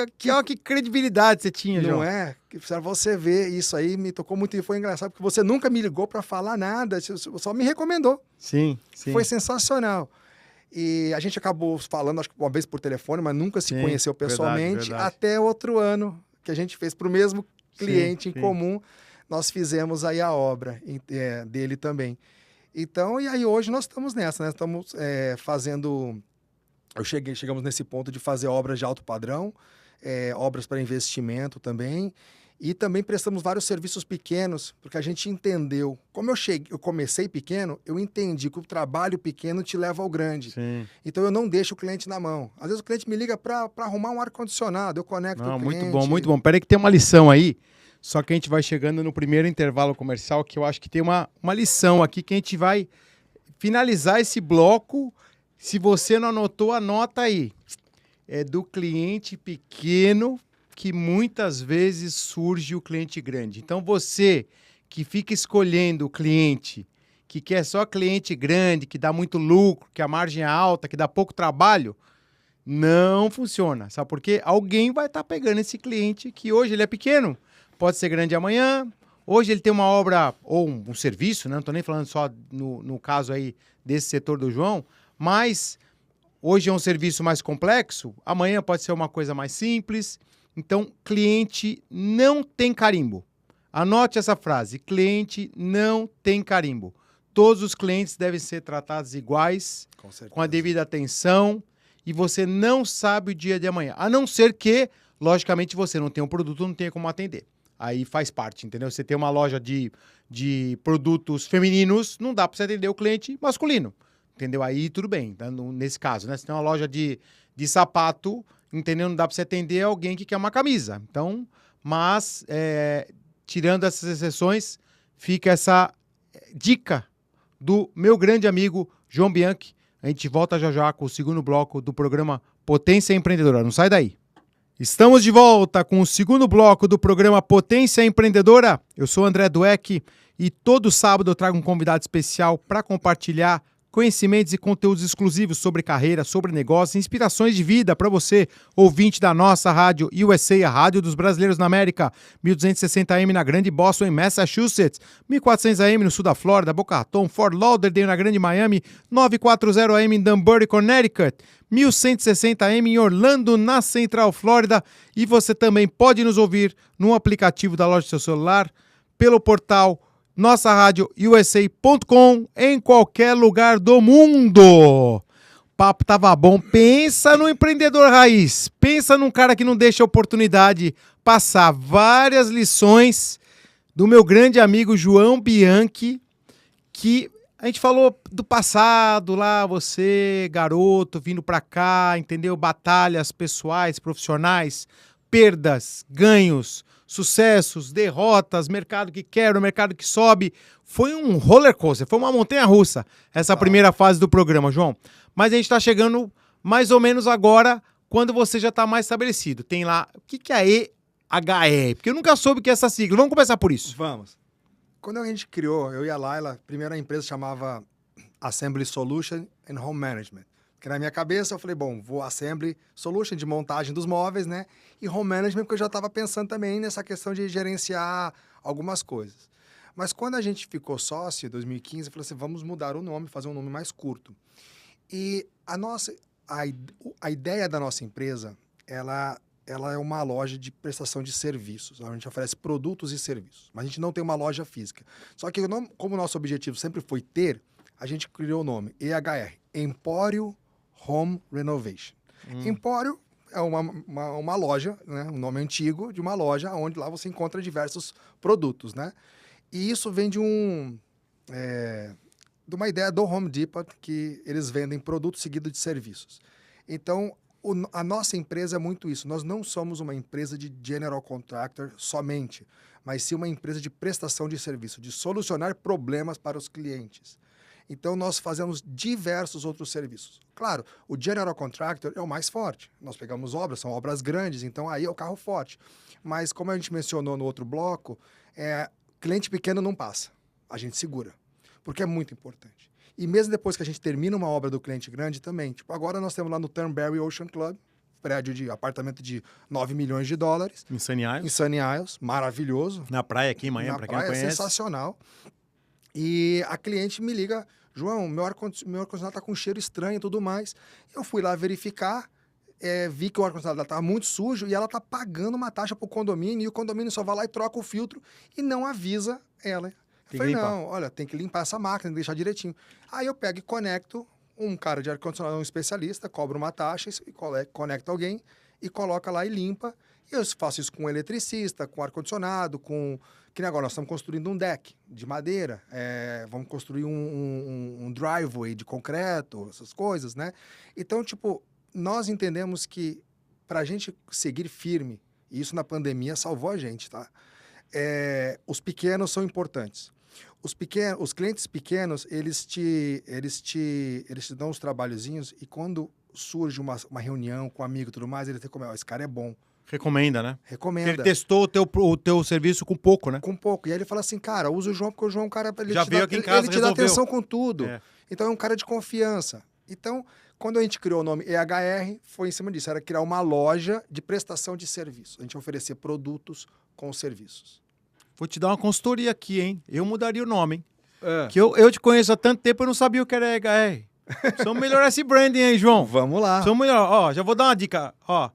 que credibilidade você tinha, João. Não é? Pra você ver isso aí, me tocou muito e foi engraçado, porque você nunca me ligou para falar nada, só me recomendou. Sim. Foi sensacional. E a gente acabou falando, acho que uma vez por telefone, mas nunca se conheceu pessoalmente, verdade. Até outro ano que a gente fez para o mesmo cliente em comum. Nós fizemos aí a obra dele também. Então, e aí hoje nós estamos nessa, né? Estamos fazendo... Chegamos nesse ponto de fazer obras de alto padrão, obras para investimento também, e também prestamos vários serviços pequenos, porque a gente entendeu. Como eu comecei pequeno, eu entendi que o trabalho pequeno te leva ao grande. Sim. Então eu não deixo o cliente na mão. Às vezes o cliente me liga para arrumar um ar-condicionado, eu conecto o cliente. Muito bom. Peraí que tem uma lição aí. Só que a gente vai chegando no primeiro intervalo comercial, que eu acho que tem uma lição aqui que a gente vai finalizar esse bloco. Se você não anotou, anota aí. É do cliente pequeno que muitas vezes surge o cliente grande. Então você que fica escolhendo o cliente, que quer só cliente grande, que dá muito lucro, que a margem é alta, que dá pouco trabalho, não funciona. Sabe por quê? Alguém vai estar pegando esse cliente que hoje ele é pequeno, pode ser grande amanhã. Hoje ele tem uma obra ou um serviço, né? Não estou nem falando só no caso aí desse setor do João, mas hoje é um serviço mais complexo, amanhã pode ser uma coisa mais simples. Então, cliente não tem carimbo. Anote essa frase, cliente não tem carimbo. Todos os clientes devem ser tratados iguais, com a devida atenção, e você não sabe o dia de amanhã. A não ser que, logicamente, você não tem um produto, não tenha como atender. Aí faz parte, entendeu? Você tem uma loja de produtos femininos, não dá para você atender o cliente masculino, entendeu? Aí tudo bem, então, nesse caso, né? Você tem uma loja de sapato, entendeu? Não dá para você atender alguém que quer uma camisa. Então, mas, tirando essas exceções, fica essa dica do meu grande amigo João Bianchi. A gente volta já com o segundo bloco do programa Potência Empreendedora. Não sai daí. Estamos de volta com o segundo bloco do programa Potência Empreendedora. Eu sou André Dweck e todo sábado eu trago um convidado especial para compartilhar conhecimentos e conteúdos exclusivos sobre carreira, sobre negócios, inspirações de vida para você, ouvinte da nossa rádio USA, a Rádio dos Brasileiros na América, 1260 AM na Grande Boston, em Massachusetts, 1400 AM no sul da Flórida, Boca Raton, Fort Lauderdale na Grande Miami, 940 AM em Danbury, Connecticut, 1160 AM em Orlando, na Central Flórida, e você também pode nos ouvir no aplicativo da loja do seu celular, pelo portal nossa rádio USA.com, em qualquer lugar do mundo. papo tava bom. Pensa no empreendedor raiz. Pensa num cara que não deixa a oportunidade passar. Várias lições do meu grande amigo João Bianchi, que a gente falou do passado lá, você, garoto, vindo pra cá, entendeu? Batalhas pessoais, profissionais, perdas, ganhos, sucessos, derrotas, mercado que quebra, mercado que sobe. Foi um roller coaster, foi uma montanha-russa essa primeira fase do programa, João. Mas a gente tá chegando mais ou menos agora, quando você já tá mais estabelecido. Tem lá, o que é a EHE? Porque eu nunca soube o que é essa sigla. Vamos começar por isso. Vamos. Quando a gente criou, eu e a Laila, primeiro a empresa chamava Assembly Solution and Home Management. Porque na minha cabeça eu falei, bom, vou Assembly Solution de montagem dos móveis, né? E Home Management porque eu já estava pensando também nessa questão de gerenciar algumas coisas. Mas quando a gente ficou sócio, em 2015, eu falei assim, vamos mudar o nome, fazer um nome mais curto. E a ideia da nossa empresa, ela é uma loja de prestação de serviços. A gente oferece produtos e serviços, mas a gente não tem uma loja física. Só que como o nosso objetivo sempre foi ter, a gente criou o nome EHR, Empório Home Renovation. Empório é uma loja, né, um nome antigo de uma loja onde lá você encontra diversos produtos, né? E isso vem de uma ideia do Home Depot, que eles vendem produtos seguidos de serviços. Então, a nossa empresa é muito isso. Nós não somos uma empresa de general contractor somente, mas sim uma empresa de prestação de serviço, de solucionar problemas para os clientes. Então, nós fazemos diversos outros serviços. Claro, o general contractor é o mais forte. Nós pegamos obras, são obras grandes, então aí é o carro forte. Mas, como a gente mencionou no outro bloco, cliente pequeno não passa. A gente segura, porque é muito importante. E mesmo depois que a gente termina uma obra do cliente grande também. Tipo, agora nós temos lá no Turnberry Ocean Club, prédio de apartamento de 9 milhões de dólares. Em Sunny Isles. Em Sunny Isles, maravilhoso. Na praia aqui em Miami, para quem não conhece. É sensacional. E a cliente me liga, João, meu ar-condicionado está com cheiro estranho e tudo mais. Eu fui lá verificar, vi que o ar-condicionado estava muito sujo e ela está pagando uma taxa para o condomínio e o condomínio só vai lá e troca o filtro e não avisa ela. Eu falei, não, olha, tem que limpar essa máquina, tem que deixar direitinho. Aí eu pego e conecto um cara de ar-condicionado, um especialista, cobra uma taxa, e conecta alguém e coloca lá e limpa. E eu faço isso com um eletricista, com ar-condicionado, que nem agora nós estamos construindo um deck de madeira, vamos construir um driveway de concreto, essas coisas, né? Então, tipo, nós entendemos que para a gente seguir firme, e isso na pandemia salvou a gente, tá? Os pequenos são importantes. Os clientes pequenos, eles te dão os trabalhozinhos e quando surge uma reunião com um amigo e tudo mais, ele tem como, esse cara é bom. Recomenda, né? Recomenda. Ele testou o teu serviço com pouco, né? Com pouco. E aí ele fala assim, cara, usa o João, porque o João, cara, ele já veio aqui em casa, ele te dá atenção com tudo. Então é um cara de confiança. Então, quando a gente criou o nome EHR, foi em cima disso. Era criar uma loja de prestação de serviços. A gente oferecer produtos com serviços. Vou te dar uma consultoria aqui, hein? Eu mudaria o nome, hein? Que eu te conheço há tanto tempo, eu não sabia o que era EHR. Vamos melhorar esse branding aí, João. Vamos lá. Vamos melhorar. Ó, já vou dar uma dica. Ó,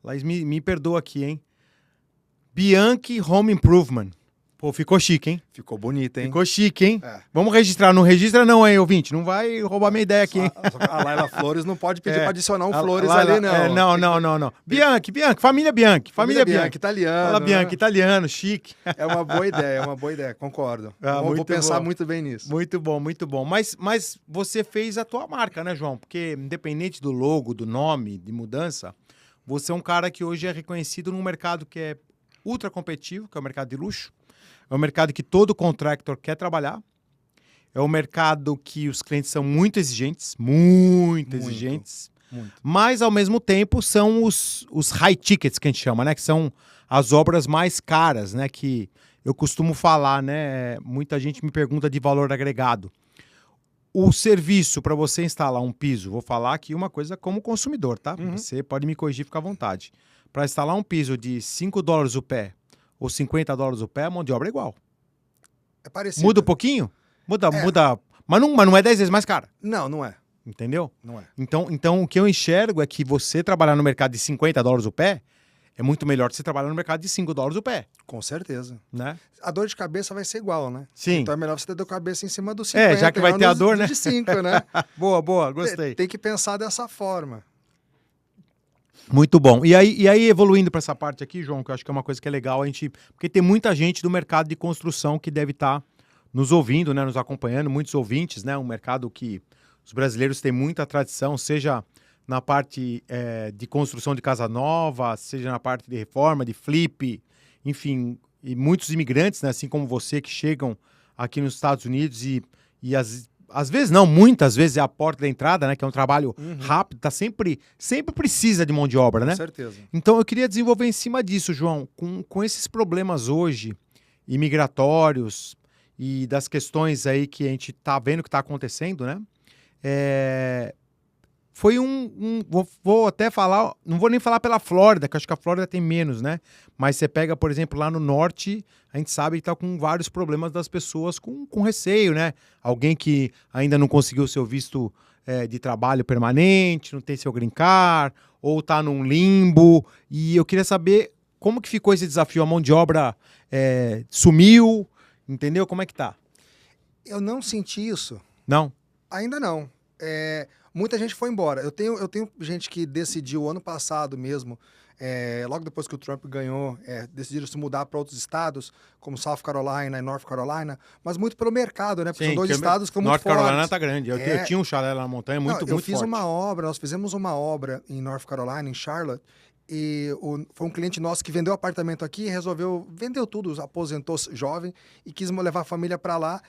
Laís, me perdoa aqui, hein? Bianchi Home Improvement. Pô, ficou chique, hein? Ficou bonito, hein? Ficou chique, hein? Vamos registrar. Não registra não, hein, ouvinte? Não vai roubar minha ideia aqui, hein? A Laila Flores não pode pedir para adicionar Flores ali, não. Não. Bianchi, família Bianchi. Família Bianchi. Italiano. Fala Bianchi, italiano, chique. É uma boa ideia, concordo. Vou pensar muito bem nisso. Muito bom. Mas você fez a tua marca, né, João? Porque independente do logo, do nome, de mudança, você é um cara que hoje é reconhecido num mercado que é ultra competitivo, que é o mercado de luxo. É um mercado que todo contractor quer trabalhar. É um mercado que os clientes são muito exigentes. Muito exigentes. Mas, ao mesmo tempo, são os high tickets que a gente chama, né? Que são as obras mais caras, né? Que eu costumo falar, né? Muita gente me pergunta de valor agregado. O serviço para você instalar um piso, vou falar aqui uma coisa como consumidor, tá? Você pode me corrigir, fica à vontade. Para instalar um piso de $5 o pé ou $50 o pé, a mão de obra é igual. É parecido. Muda um pouquinho? Muda. Mas não é 10 vezes mais cara. Não é. Entendeu? Não é. Então, o que eu enxergo é que você trabalhar no mercado de $50 o pé é muito melhor você trabalhar no mercado de $5 o pé, Com certeza. né? A dor de cabeça vai ser igual, né? Sim. Então é melhor você ter dor de cabeça em cima dos 50 Já que vai ter a dor, né? de 5, né? Boa, gostei. Tem que pensar dessa forma. Muito bom. E aí evoluindo para essa parte aqui, João, que eu acho que é uma coisa que é legal, porque tem muita gente do mercado de construção que deve estar nos ouvindo, né, nos acompanhando, muitos ouvintes, né, um mercado que os brasileiros têm muita tradição, seja na parte de construção de casa nova, seja na parte de reforma, de flip, enfim, e muitos imigrantes, né, assim como você, que chegam aqui nos Estados Unidos e às vezes não, muitas vezes é a porta da entrada, né? Que é um trabalho rápido, tá sempre precisa de mão de obra, né? Com certeza. Então eu queria desenvolver em cima disso, João, com esses problemas hoje, imigratórios e das questões aí que a gente tá vendo que tá acontecendo, né? Foi vou até falar, não vou nem falar pela Flórida, que eu acho que a Flórida tem menos, né? Mas você pega, por exemplo, lá no norte, a gente sabe que tá com vários problemas das pessoas com receio, né? Alguém que ainda não conseguiu seu visto de trabalho permanente, não tem seu green card, ou tá num limbo. E eu queria saber como que ficou esse desafio, a mão de obra sumiu, entendeu? Como é que tá? Eu não senti isso. Não? Ainda não. Muita gente foi embora. Eu tenho gente que decidiu ano passado mesmo, logo depois que o Trump ganhou, decidiram se mudar para outros estados, como South Carolina e North Carolina, mas muito pelo mercado, né? Porque Sim, são dois estados que são muito North fortes. Carolina tá grande. Eu tinha um chalé lá na montanha, muito Eu fiz forte. nós fizemos uma obra em North Carolina, em Charlotte, e foi um cliente nosso que vendeu apartamento aqui, vendeu tudo, aposentou jovem e quis levar a família para lá.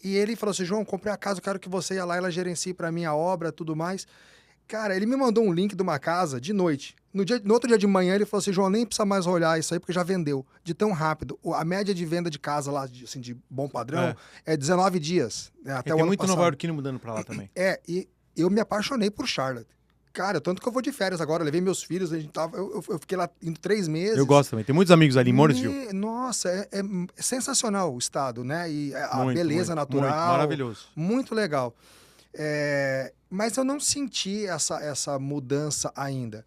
E ele falou assim: João, comprei a casa, eu quero que você ia lá, ela gerencie para mim a obra, tudo mais. Cara, ele me mandou um link de uma casa de noite. No outro dia de manhã, ele falou assim: João, nem precisa mais olhar isso aí, porque já vendeu. De tão rápido. A média de venda de casa lá, assim, de bom padrão, é 19 dias. Até o ano muito passado. Nova Yorkino mudando para lá também. E eu me apaixonei por Charlotte. Cara, tanto que eu vou de férias agora, levei meus filhos, eu fiquei lá indo 3 meses. Eu gosto também, tem muitos amigos ali em Morrisville. Nossa, é sensacional o estado, né? E a Muito, beleza natural. Muito maravilhoso. Muito legal. Mas eu não senti essa mudança ainda.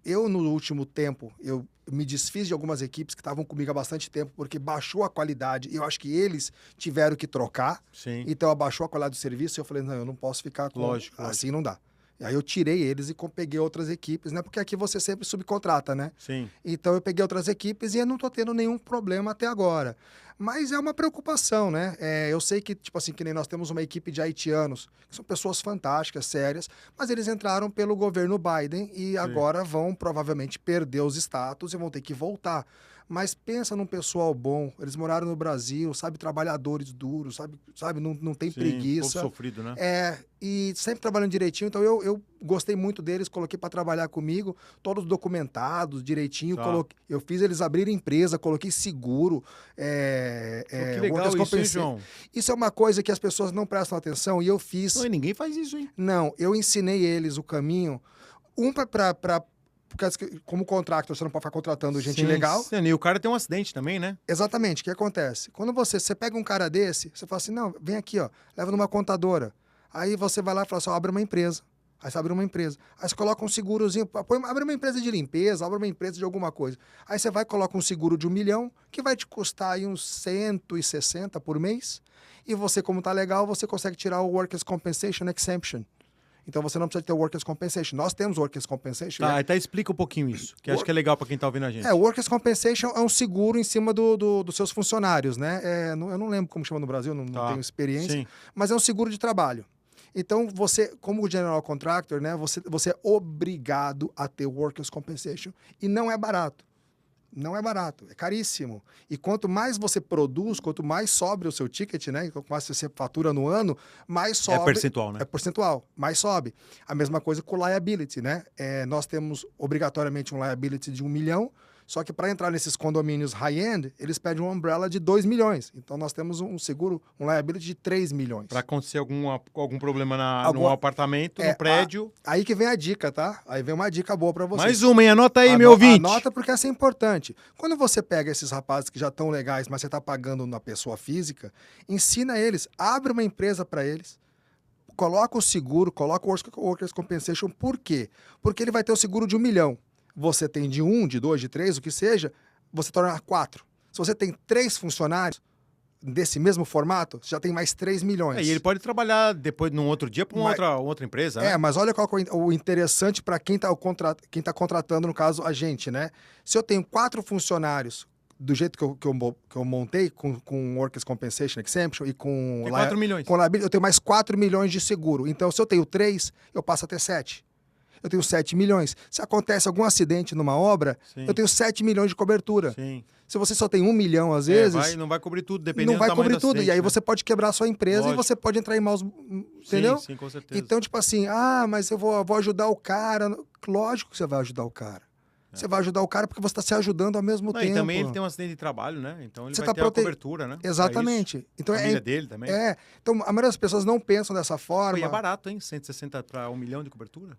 Eu, no último tempo, eu me desfiz de algumas equipes que estavam comigo há bastante tempo, porque baixou a qualidade, e eu acho que eles tiveram que trocar. Sim. Então, abaixou a qualidade do serviço, e eu falei, não, eu não posso ficar com... Lógico. Assim não dá. E aí eu tirei eles e peguei outras equipes, né? Porque aqui você sempre subcontrata, né? Sim. Então eu peguei outras equipes e eu não tô tendo nenhum problema até agora. Mas é uma preocupação, né? Eu sei que, tipo assim, que nem nós temos uma equipe de haitianos, que são pessoas fantásticas, sérias, mas eles entraram pelo governo Biden e agora vão provavelmente perder os status e vão ter que voltar. Mas pensa num pessoal bom, eles moraram no Brasil, sabe, trabalhadores duros, sabe, não tem preguiça. Povo sofrido, né? E sempre trabalhando direitinho, então eu gostei muito deles, coloquei para trabalhar comigo, todos documentados, direitinho, eu fiz eles abrirem empresa, coloquei seguro, que legal isso, hein, João? Isso é uma coisa que as pessoas não prestam atenção e eu fiz. Não, e ninguém faz isso, hein? Não, eu ensinei eles o caminho, porque como contractor, você não pode ficar contratando gente ilegal. Sim, e o cara tem um acidente também, né? Exatamente, o que acontece? Quando você pega um cara desse, você fala assim, não, vem aqui, ó, leva numa contadora. Aí você vai lá e fala assim, abre uma empresa. Aí você abre uma empresa. Aí você coloca um segurozinho, abre uma empresa de limpeza, abre uma empresa de alguma coisa. Aí você vai e coloca um seguro de $1 milhão, que vai te custar aí uns 160 por mês. E você, como tá legal, você consegue tirar o Workers' Compensation Exemption. Então você não precisa ter Workers' Compensation. Nós temos Workers' Compensation. Tá, até explica um pouquinho isso, que acho que é legal para quem tá ouvindo a gente. O Workers' Compensation é um seguro em cima dos seus funcionários, né? Eu não lembro como chama no Brasil, não tenho experiência, mas é um seguro de trabalho. Então, você, como general contractor, né, você é obrigado a ter Workers' Compensation. E não é barato. Não é barato, é caríssimo. E quanto mais você produz, quanto mais sobe o seu ticket, né? Quanto mais você fatura no ano, mais sobe. É percentual, né? É percentual, mais sobe. A mesma coisa com o liability, né? Nós temos obrigatoriamente um liability de $1 milhão, só que para entrar nesses condomínios high-end, eles pedem uma umbrella de $2 milhões. Então nós temos um seguro, um liability de $3 milhões. Para acontecer algum problema no apartamento, no prédio. Aí que vem a dica, tá? Aí vem uma dica boa para você. Mais uma, hein? Anota aí, meu ouvinte. Anota porque essa é importante. Quando você pega esses rapazes que já estão legais, mas você está pagando na pessoa física, ensina eles, abre uma empresa para eles, coloca o seguro, coloca o Workers' Compensation. Por quê? Porque ele vai ter o seguro de $1 milhão. você tem de 1, de 2, de 3, o que seja, você torna 4. Se você tem 3 funcionários desse mesmo formato, você já tem mais 3 milhões. E ele pode trabalhar depois, num outro dia, para uma outra empresa, né? Mas olha qual é o interessante para quem está contratando, no caso, a gente, né? Se eu tenho 4 funcionários do jeito que eu montei, com Workers' Compensation Exemption e com... Tem 4 milhões. Com liability, eu tenho mais 4 milhões de seguro. Então, se eu tenho 3, eu passo a ter 7. Eu tenho 7 milhões. Se acontece algum acidente numa obra, Sim. eu tenho 7 milhões de cobertura. Sim. Se você só tem 1 milhão, às vezes... não vai cobrir tudo, dependendo não vai do tamanho cobrir do tudo. acidente, E aí né? você pode quebrar a sua empresa. Lógico. E você pode entrar em maus... Entendeu? Sim, com certeza. Então, tipo assim, mas eu vou ajudar o cara. Lógico que você vai ajudar o cara. Você vai ajudar o cara porque você está se ajudando ao mesmo tempo. E também ele tem um acidente de trabalho, né? Então ele Você vai ter ter a cobertura, né? Exatamente. Então, a família dele também. Então, a maioria das pessoas não pensam dessa forma. E é barato, hein? 160 para 1 milhão de cobertura.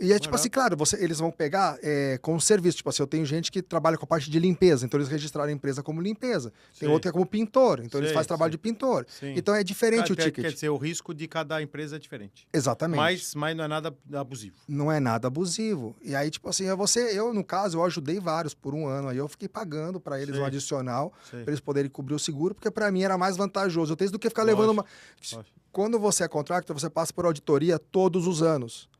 E é tipo assim, claro, eles vão pegar com serviço. Tipo assim, eu tenho gente que trabalha com a parte de limpeza, então eles registraram a empresa como limpeza. Tem outra que é como pintor, então eles fazem trabalho de pintor. Sim. Então é diferente o ticket. Quer dizer, o risco de cada empresa é diferente. Exatamente. Mas não é nada abusivo. Não é nada abusivo. E aí, tipo assim, eu, no caso, eu ajudei vários por um ano. Aí eu fiquei pagando para eles um adicional, para eles poderem cobrir o seguro, porque para mim era mais vantajoso. Eu tenho do que ficar levando uma... Quando você é contractor, você passa por auditoria todos os anos.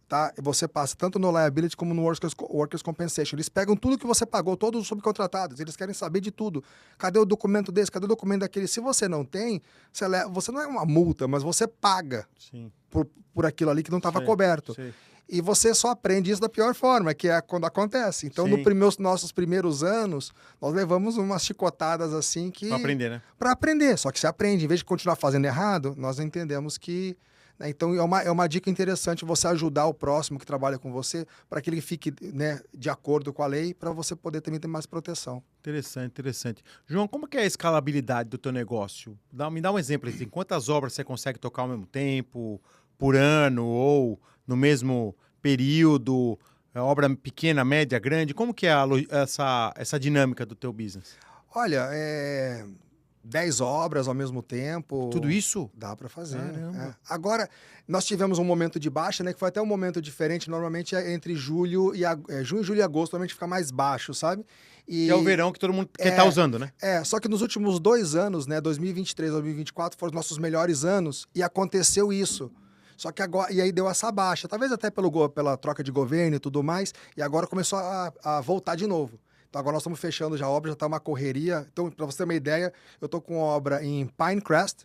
Tá? Você passa tanto no liability como no workers compensation. Eles pegam tudo que você pagou, todos os subcontratados. Eles querem saber de tudo. Cadê o documento desse? Cadê o documento daquele? Se você não tem, você não é uma multa, mas você paga por aquilo ali que não estava coberto. E você só aprende isso da pior forma, que é quando acontece. Então, nos nossos primeiros anos, nós levamos umas chicotadas assim que... Para aprender, né? Para aprender. Só que você aprende. Em vez de continuar fazendo errado, nós entendemos que... Então, é uma dica interessante você ajudar o próximo que trabalha com você para que ele fique, né, de acordo com a lei, para você poder também ter mais proteção. Interessante. João, como que é a escalabilidade do teu negócio? Me dá um exemplo. Assim, quantas obras você consegue tocar ao mesmo tempo, por ano ou no mesmo período? Obra pequena, média, grande? Como que é essa dinâmica do teu business? Olha, 10 obras ao mesmo tempo. Tudo isso? Dá para fazer. Agora, nós tivemos um momento de baixa, né? Que foi até um momento diferente. Normalmente é entre junho, julho e agosto, normalmente fica mais baixo, sabe? Que é o verão que todo mundo quer estar usando, né? Só que nos últimos 2 anos, né? 2023 e 2024 foram os nossos melhores anos e aconteceu isso. Só que agora, e aí deu essa baixa, talvez até pela troca de governo e tudo mais, e agora começou a voltar de novo. Então agora nós estamos fechando já a obra, já está uma correria. Então, para você ter uma ideia, eu estou com obra em Pinecrest,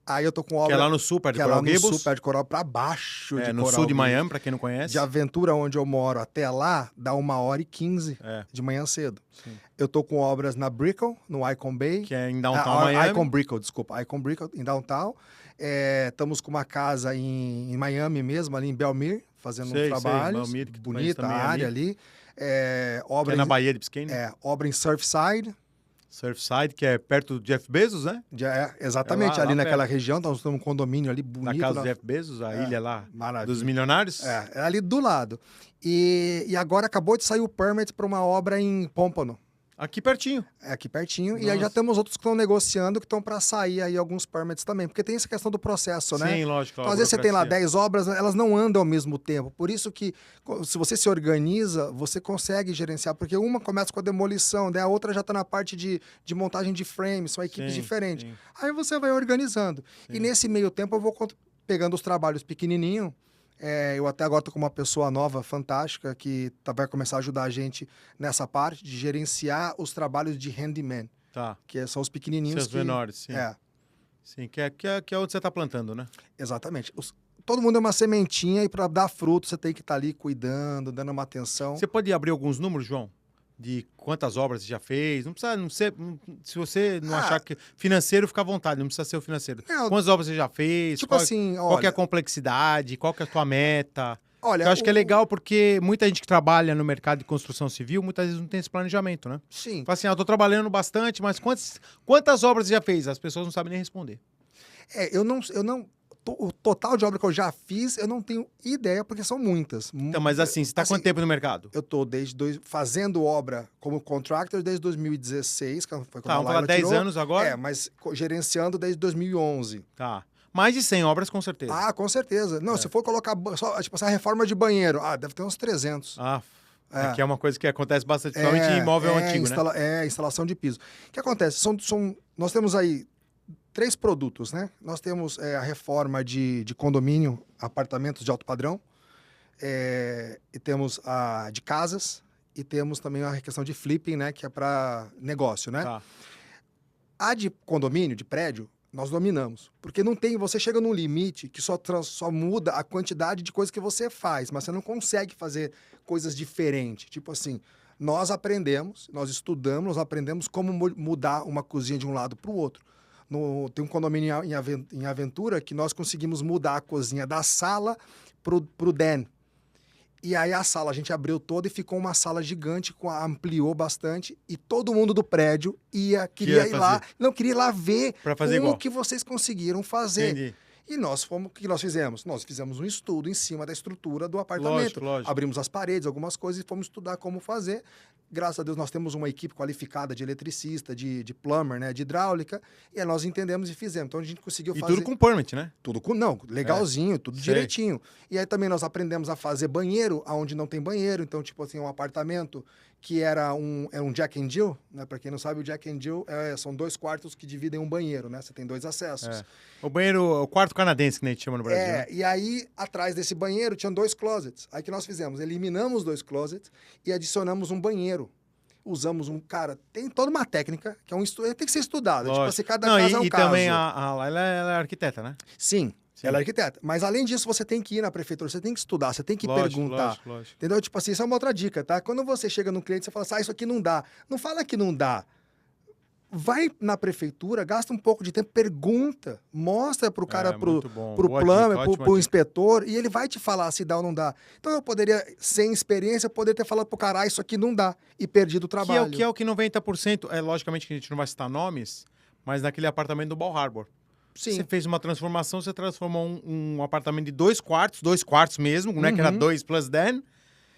aí eu estou com obra... Que é lá no sul, perto de Coral Gables. Que é lá no sul, perto de Coral, para baixo de Coral no sul de Miami, para quem não conhece. De Aventura, onde eu moro, até lá, dá 1h15 de manhã cedo. Sim. Eu estou com obras na Brickell, no Icon Bay. Que é em Downtown Miami. Icon Brickell, em Downtown. Estamos com uma casa em Miami mesmo, ali em Belmir, fazendo um trabalho. Belmir, bonita a área ali. Obra que é na Baía de Biscayne. Obra em Surfside. Surfside, que é perto do Jeff Bezos, né? Exatamente, ali naquela região. Nós temos um condomínio ali bonito. Na casa do Jeff Bezos, a ilha lá dos milionários. É ali do lado. E agora acabou de sair o permit para uma obra em Pompano. Aqui pertinho. Aqui pertinho. Nossa. E aí já temos outros que estão negociando, que estão para sair aí alguns permits também. Porque tem essa questão do processo, né? Sim, lógico. Então, às vezes você tem lá 10 obras, elas não andam ao mesmo tempo. Por isso que, se você se organiza, você consegue gerenciar. Porque uma começa com a demolição, daí a outra já está na parte de montagem de frames, são equipes diferentes. Sim. Aí você vai organizando. Sim. E nesse meio tempo eu vou pegando os trabalhos pequenininhos. Eu até agora estou com uma pessoa nova, fantástica, que vai começar a ajudar a gente nessa parte de gerenciar os trabalhos de handyman. Tá. Que são os pequenininhos. Os menores, sim. Sim, que é onde você está plantando, né? Exatamente. Todo mundo é uma sementinha e para dar fruto você tem que estar ali cuidando, dando uma atenção. Você pode abrir alguns números, João? De quantas obras você já fez? Não precisa, se você não achar que... Financeiro, fica à vontade, não precisa ser o financeiro. Quantas obras você já fez? Tipo assim, qual que é a complexidade? Qual que é a tua meta? Olha, eu acho que é legal porque muita gente que trabalha no mercado de construção civil, muitas vezes não tem esse planejamento, né? Sim. Fala assim, eu tô trabalhando bastante, mas quantas obras você já fez? As pessoas não sabem nem responder. Eu não... O total de obra que eu já fiz, eu não tenho ideia, porque são muitas. Então, mas assim, você está quanto tempo no mercado? Eu estou fazendo obra como contractor desde 2016, que foi quando vamos falar 10 anos agora? Mas gerenciando desde 2011. Tá. Mais de 100 obras, com certeza. Com certeza. Não, se for colocar só, tipo, essa reforma de banheiro, deve ter uns 300. Que é uma coisa que acontece bastante, principalmente em imóvel antigo, né? Instalação de piso. O que acontece? Nós temos aí 3 produtos, né? Nós temos a reforma de condomínio, apartamentos de alto padrão, e temos a de casas, e temos também a questão de flipping, né? Que é para negócio, né? Tá. A de condomínio, de prédio, nós dominamos. Porque não tem, você chega num limite que só muda a quantidade de coisas que você faz, mas você não consegue fazer coisas diferentes. Tipo assim, nós aprendemos, nós estudamos, nós aprendemos como mudar uma cozinha de um lado para o outro. Tem um condomínio em Aventura que nós conseguimos mudar a cozinha da sala pro den. E aí a sala a gente abriu toda e ficou uma sala gigante, ampliou bastante, e todo mundo do prédio queria ir lá, não queria ir lá ver como que vocês conseguiram fazer. Entendi. E o que nós fizemos? Nós fizemos um estudo em cima da estrutura do apartamento. Lógico. Abrimos as paredes, algumas coisas, e fomos estudar como fazer. Graças a Deus, nós temos uma equipe qualificada de eletricista, de plumber, né, de hidráulica, e aí nós entendemos e fizemos. Então a gente conseguiu fazer... E tudo com permit, né? Não, legalzinho, tudo direitinho. E aí também nós aprendemos a fazer banheiro, onde não tem banheiro. Então, tipo assim, um apartamento que era um Jack and Jill, né? Para quem não sabe, o Jack and Jill são 2 quartos que dividem um banheiro, né? Você tem 2 acessos. O banheiro, o quarto canadense, que nem a gente chama no Brasil. Né? E aí, atrás desse banheiro, tinham 2 closets. Aí que nós fizemos? Eliminamos 2 closets e adicionamos um banheiro. Usamos tem toda uma técnica, que tem que ser estudada. Tipo assim, cada caso é um caso. E também ela é arquiteta, né? Sim. Ela é arquiteta. Mas além disso, você tem que ir na prefeitura, você tem que estudar, você tem que perguntar. Lógico. Entendeu? Tipo assim, isso é uma outra dica, tá? Quando você chega no cliente, você fala assim, isso aqui não dá. Não fala que não dá. Vai na prefeitura, gasta um pouco de tempo, pergunta, mostra pro cara, pro plumber, pro inspetor, e ele vai te falar se dá ou não dá. Então eu poderia, sem experiência, ter falado pro cara, isso aqui não dá, e perdido o trabalho. Que é o que 90%, logicamente que a gente não vai citar nomes, mas naquele apartamento do Bal Harbor. Sim. Você fez uma transformação, você transformou um apartamento de 2 quartos mesmo, né? Que era 2 plus den.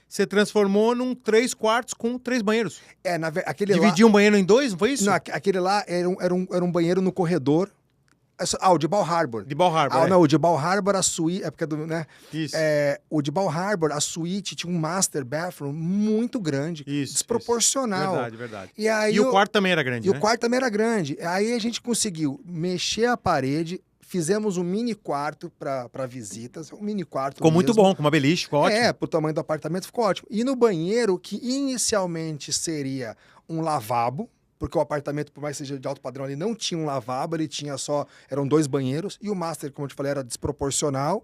Você transformou num 3 quartos com 3 banheiros. Dividiu um banheiro em 2, não foi isso? Não, aquele lá era um banheiro no corredor. O de Bal Harbor. De Bal Harbor, Não, o de Bal Harbor, a suíte... É porque, né? Isso. O de Bal Harbor, a suíte tinha um master bathroom muito grande. Desproporcional. Isso. Verdade. E o quarto também era grande, o quarto também era grande. Aí a gente conseguiu mexer a parede, fizemos um mini quarto para visitas, um mini quarto ficou muito bom, com uma beliche, ficou ótimo. Pro tamanho do apartamento ficou ótimo. E no banheiro, que inicialmente seria um lavabo, porque o apartamento, por mais que seja de alto padrão, ele não tinha um lavabo, eram 2 banheiros, e o master, como eu te falei, era desproporcional.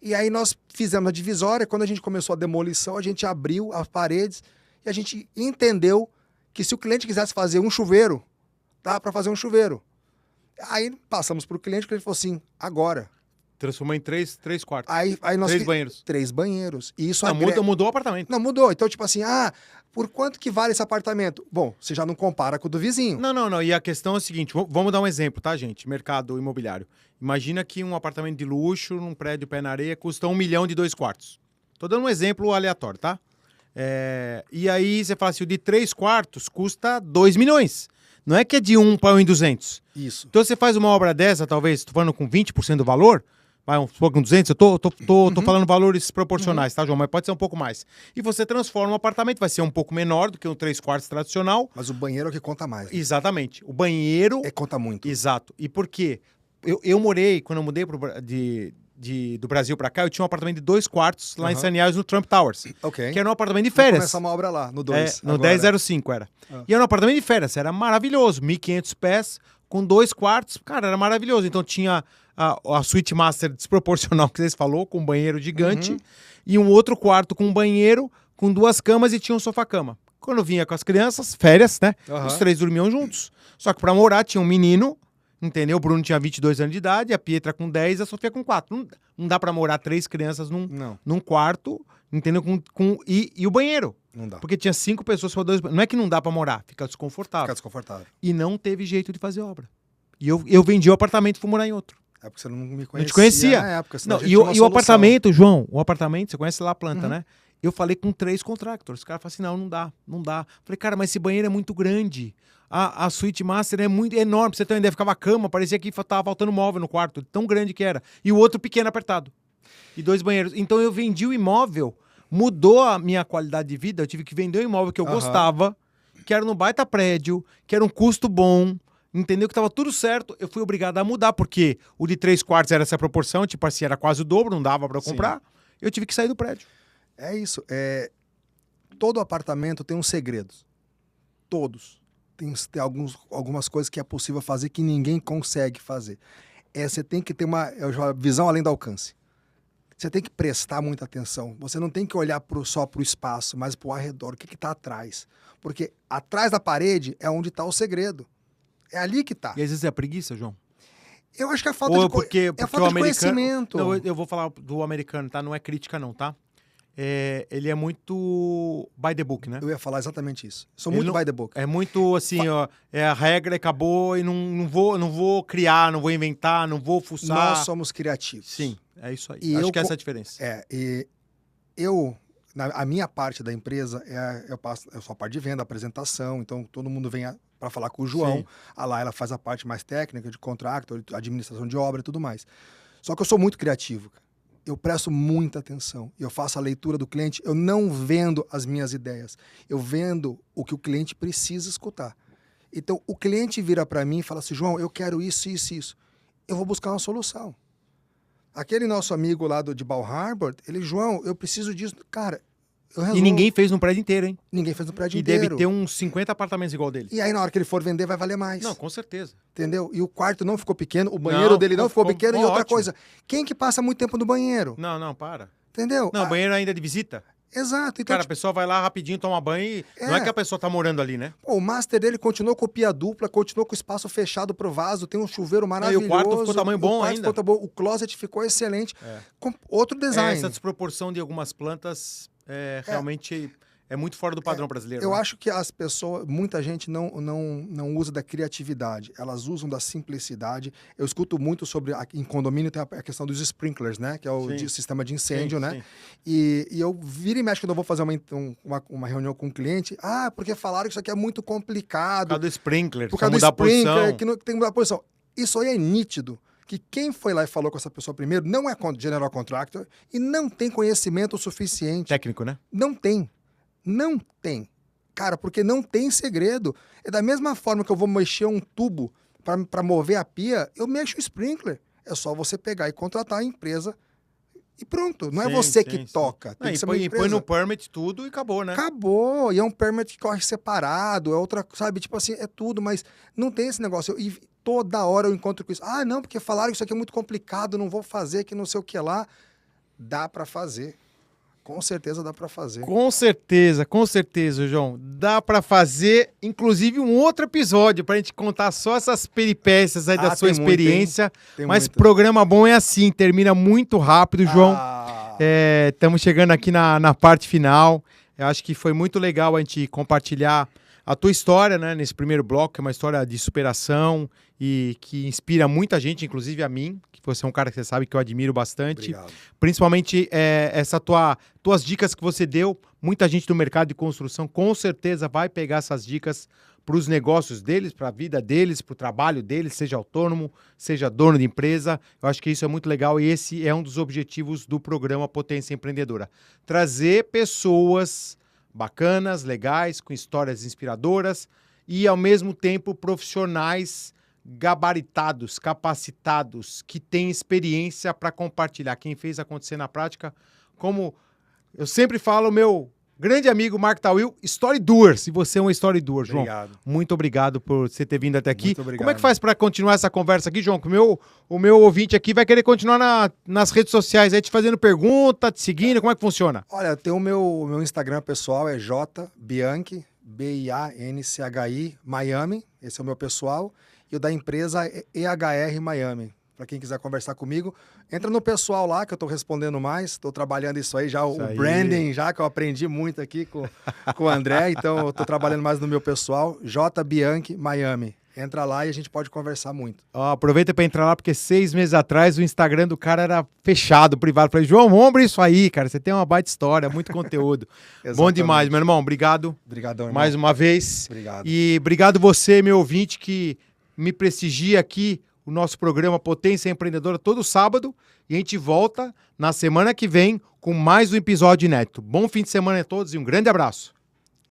E aí nós fizemos a divisória, quando a gente começou a demolição, a gente abriu as paredes, e a gente entendeu que se o cliente quisesse fazer um chuveiro, dá para fazer um chuveiro. Aí passamos para o cliente falou assim, agora. Transformou em 3 quartos. Aí nós 3 banheiros. 3 banheiros. E isso mudou o apartamento. Não, mudou. Então, tipo assim, por quanto que vale esse apartamento? Bom, você já não compara com o do vizinho. Não. E a questão é a seguinte, vamos dar um exemplo, tá, gente? Mercado imobiliário. Imagina que um apartamento de luxo, num prédio pé na areia, custa 1 milhão de 2 quartos. Tô dando um exemplo aleatório, tá? E aí você fala assim, o de 3 quartos custa 2 milhões. Não é que é de 1 para 1.200. Isso. Então você faz uma obra dessa, talvez, tô falando com 20% do valor, vai um pouco com 200, eu tô falando valores proporcionais, tá, João? Mas pode ser um pouco mais. E você transforma um apartamento, vai ser um pouco menor do que um 3 quartos tradicional. Mas o banheiro é o que conta mais. Né? Exatamente. O banheiro... conta muito. Exato. E por quê? Eu morei, quando eu mudei do Brasil pra cá, eu tinha um apartamento de 2 quartos lá em Saniais, no Trump Towers. Ok. Que era um apartamento de férias. Começar uma obra lá, no 2. No 1005 era. E era um apartamento de férias, era maravilhoso. 1.500 pés, com 2 quartos. Cara, era maravilhoso. Então tinha a suíte master desproporcional que vocês falou, com um banheiro gigante. E um outro quarto com um banheiro, com 2 camas e tinha um sofá-cama. Quando eu vinha com as crianças, férias, né? Os 3 dormiam juntos. Só que pra morar tinha um menino, entendeu? O Bruno tinha 22 anos de idade, a Pietra com 10 e a Sofia com 4. Não dá pra morar 3 crianças num quarto, entendeu? E o banheiro. Não dá. Porque tinha 5 pessoas para 2... Não é que não dá pra morar, fica desconfortável. Fica desconfortável. E não teve jeito de fazer obra. E eu vendi o apartamento e fui morar em outro. É porque você não me conhecia. Não te conhecia. Na época, e o apartamento, João, você conhece lá a planta, né? Eu falei com 3 contractors. Os caras falaram assim, não dá. Falei, cara, mas esse banheiro é muito grande. A suíte master é muito enorme. Pra você ter uma ideia, ficava a cama, parecia que tava faltando móvel no quarto. Tão grande que era. E o outro pequeno, apertado. E 2 banheiros. Então eu vendi o imóvel mudou a minha qualidade de vida. Eu tive que vender um imóvel que eu gostava, que era no baita prédio, que era um custo bom, entendeu? Que tava tudo certo. Eu fui obrigado a mudar, porque o de 3/4 era essa proporção, tipo assim, era quase o dobro, não dava para comprar. Eu tive que sair do prédio. É isso. Todo apartamento tem uns segredos. Todos. Tem algumas coisas que é possível fazer que ninguém consegue fazer. Você tem que ter uma visão além do alcance. Você tem que prestar muita atenção. Você não tem que olhar só para o espaço, mas para o arredor. O que está atrás? Porque atrás da parede é onde está o segredo. É ali que está. E às vezes é preguiça, João? Eu acho que é falta porque falta de conhecimento. Não, eu vou falar do americano, tá? Não é crítica não, tá? Ele é muito by the book, né? Eu ia falar exatamente isso. Sou muito by the book. É muito assim, ó, a regra acabou e não vou criar, não vou inventar, não vou fuçar. Nós somos criativos. Sim, é isso aí. Acho que essa é a diferença. E a minha parte da empresa, eu sou a parte de venda, apresentação, então todo mundo vem para falar com o João. Sim. Lá ela faz a parte mais técnica, de contrato, administração de obra e tudo mais. Só que eu sou muito criativo, cara. Eu presto muita atenção. Eu faço a leitura do cliente. Eu não vendo as minhas ideias. Eu vendo o que o cliente precisa escutar. Então, o cliente vira para mim e fala assim, João, eu quero isso, isso, isso. Eu vou buscar uma solução. Aquele nosso amigo lá de Bal Harbour, João, eu preciso disso. Cara, eu resolvo. E ninguém fez no prédio inteiro, hein? Ninguém fez no prédio inteiro. E deve ter uns 50 apartamentos igual dele. E aí, na hora que ele for vender, vai valer mais. Não, com certeza. Entendeu? E o quarto não ficou pequeno, o banheiro dele não ficou pequeno. E outra ótimo. Coisa, quem que passa muito tempo no banheiro? Não, para. Entendeu? Não, banheiro ainda é de visita. Exato. Então, cara, a pessoa vai lá rapidinho, toma banho e não é que a pessoa tá morando ali, né? O master dele continuou com pia dupla, continuou com o espaço fechado pro vaso, tem um chuveiro maravilhoso. E o quarto ficou tamanho bom ainda. O closet ficou excelente. Com outro design. Essa desproporção de algumas plantas realmente é muito fora do padrão brasileiro. Eu acho que as pessoas, muita gente não usa da criatividade, elas usam da simplicidade. Eu escuto muito sobre, em condomínio tem a questão dos sprinklers, né? Que é o sistema de incêndio, né? Sim. E eu viro e mexo quando eu vou fazer uma reunião com um cliente. Porque falaram que isso aqui é muito complicado. Por causa do sprinkler, por causa do sprinkler, que tem que mudar a posição. Isso aí é nítido. Que quem foi lá e falou com essa pessoa primeiro não é general contractor e não tem conhecimento suficiente. Técnico, né? Não tem. Não tem. Cara, porque não tem segredo. É da mesma forma que eu vou mexer um tubo para mover a pia, eu mexo o sprinkler. É só você pegar e contratar a empresa e pronto. Não é você que toca. Tem que ser uma empresa. Põe no permit tudo e acabou, né? Acabou. E é um permit que corre separado, é outra, sabe? Tipo assim, é tudo, mas não tem esse negócio. E toda hora eu encontro com isso. Não, porque falaram que isso aqui é muito complicado, não vou fazer, que não sei o que lá. Dá para fazer. Com certeza dá para fazer. Com certeza, João. Dá para fazer, inclusive, um outro episódio pra gente contar só essas peripécias aí da sua experiência. Mas programa bom é assim, termina muito rápido, João. Estamos chegando aqui na parte final. Eu acho que foi muito legal a gente compartilhar a tua história, né, nesse primeiro bloco, que é uma história de superação e que inspira muita gente, inclusive a mim, que você é um cara que você sabe que eu admiro bastante. Obrigado. Principalmente essa tuas dicas que você deu, muita gente do mercado de construção com certeza vai pegar essas dicas para os negócios deles, para a vida deles, para o trabalho deles, seja autônomo, seja dono de empresa. Eu acho que isso é muito legal e esse é um dos objetivos do programa Potência Empreendedora. Trazer pessoas bacanas, legais, com histórias inspiradoras e, ao mesmo tempo, profissionais gabaritados, capacitados, que têm experiência para compartilhar. Quem fez acontecer na prática, como eu sempre falo, meu grande amigo Mark Tawil, Story Doer. Se você é um Story Doer, João. Obrigado. Muito obrigado por você ter vindo até aqui. Muito obrigado. Como é que faz para continuar essa conversa aqui, João? O meu ouvinte aqui vai querer continuar nas redes sociais aí, te fazendo pergunta, te seguindo. Como é que funciona? Olha, tem o meu Instagram pessoal, é jbianchi, BIANCHI, Miami. Esse é o meu pessoal. E o da empresa é EHR Miami. Para quem quiser conversar comigo, entra no pessoal lá que eu estou respondendo mais. Estou trabalhando isso aí já, o branding já, que eu aprendi muito aqui com o André. Então, eu estou trabalhando mais no meu pessoal, jbianchi Miami. Entra lá e a gente pode conversar muito. Aproveita para entrar lá, porque 6 meses atrás o Instagram do cara era fechado, privado. Falei, João, vamos abrir isso aí, cara. Você tem uma baita história, muito conteúdo. Bom demais, meu irmão. Obrigado. Obrigadão, irmão. Mais uma vez. Obrigado. E obrigado você, meu ouvinte, que me prestigia aqui o nosso programa Potência Empreendedora todo sábado e a gente volta na semana que vem com mais um episódio inédito. Bom fim de semana a todos e um grande abraço.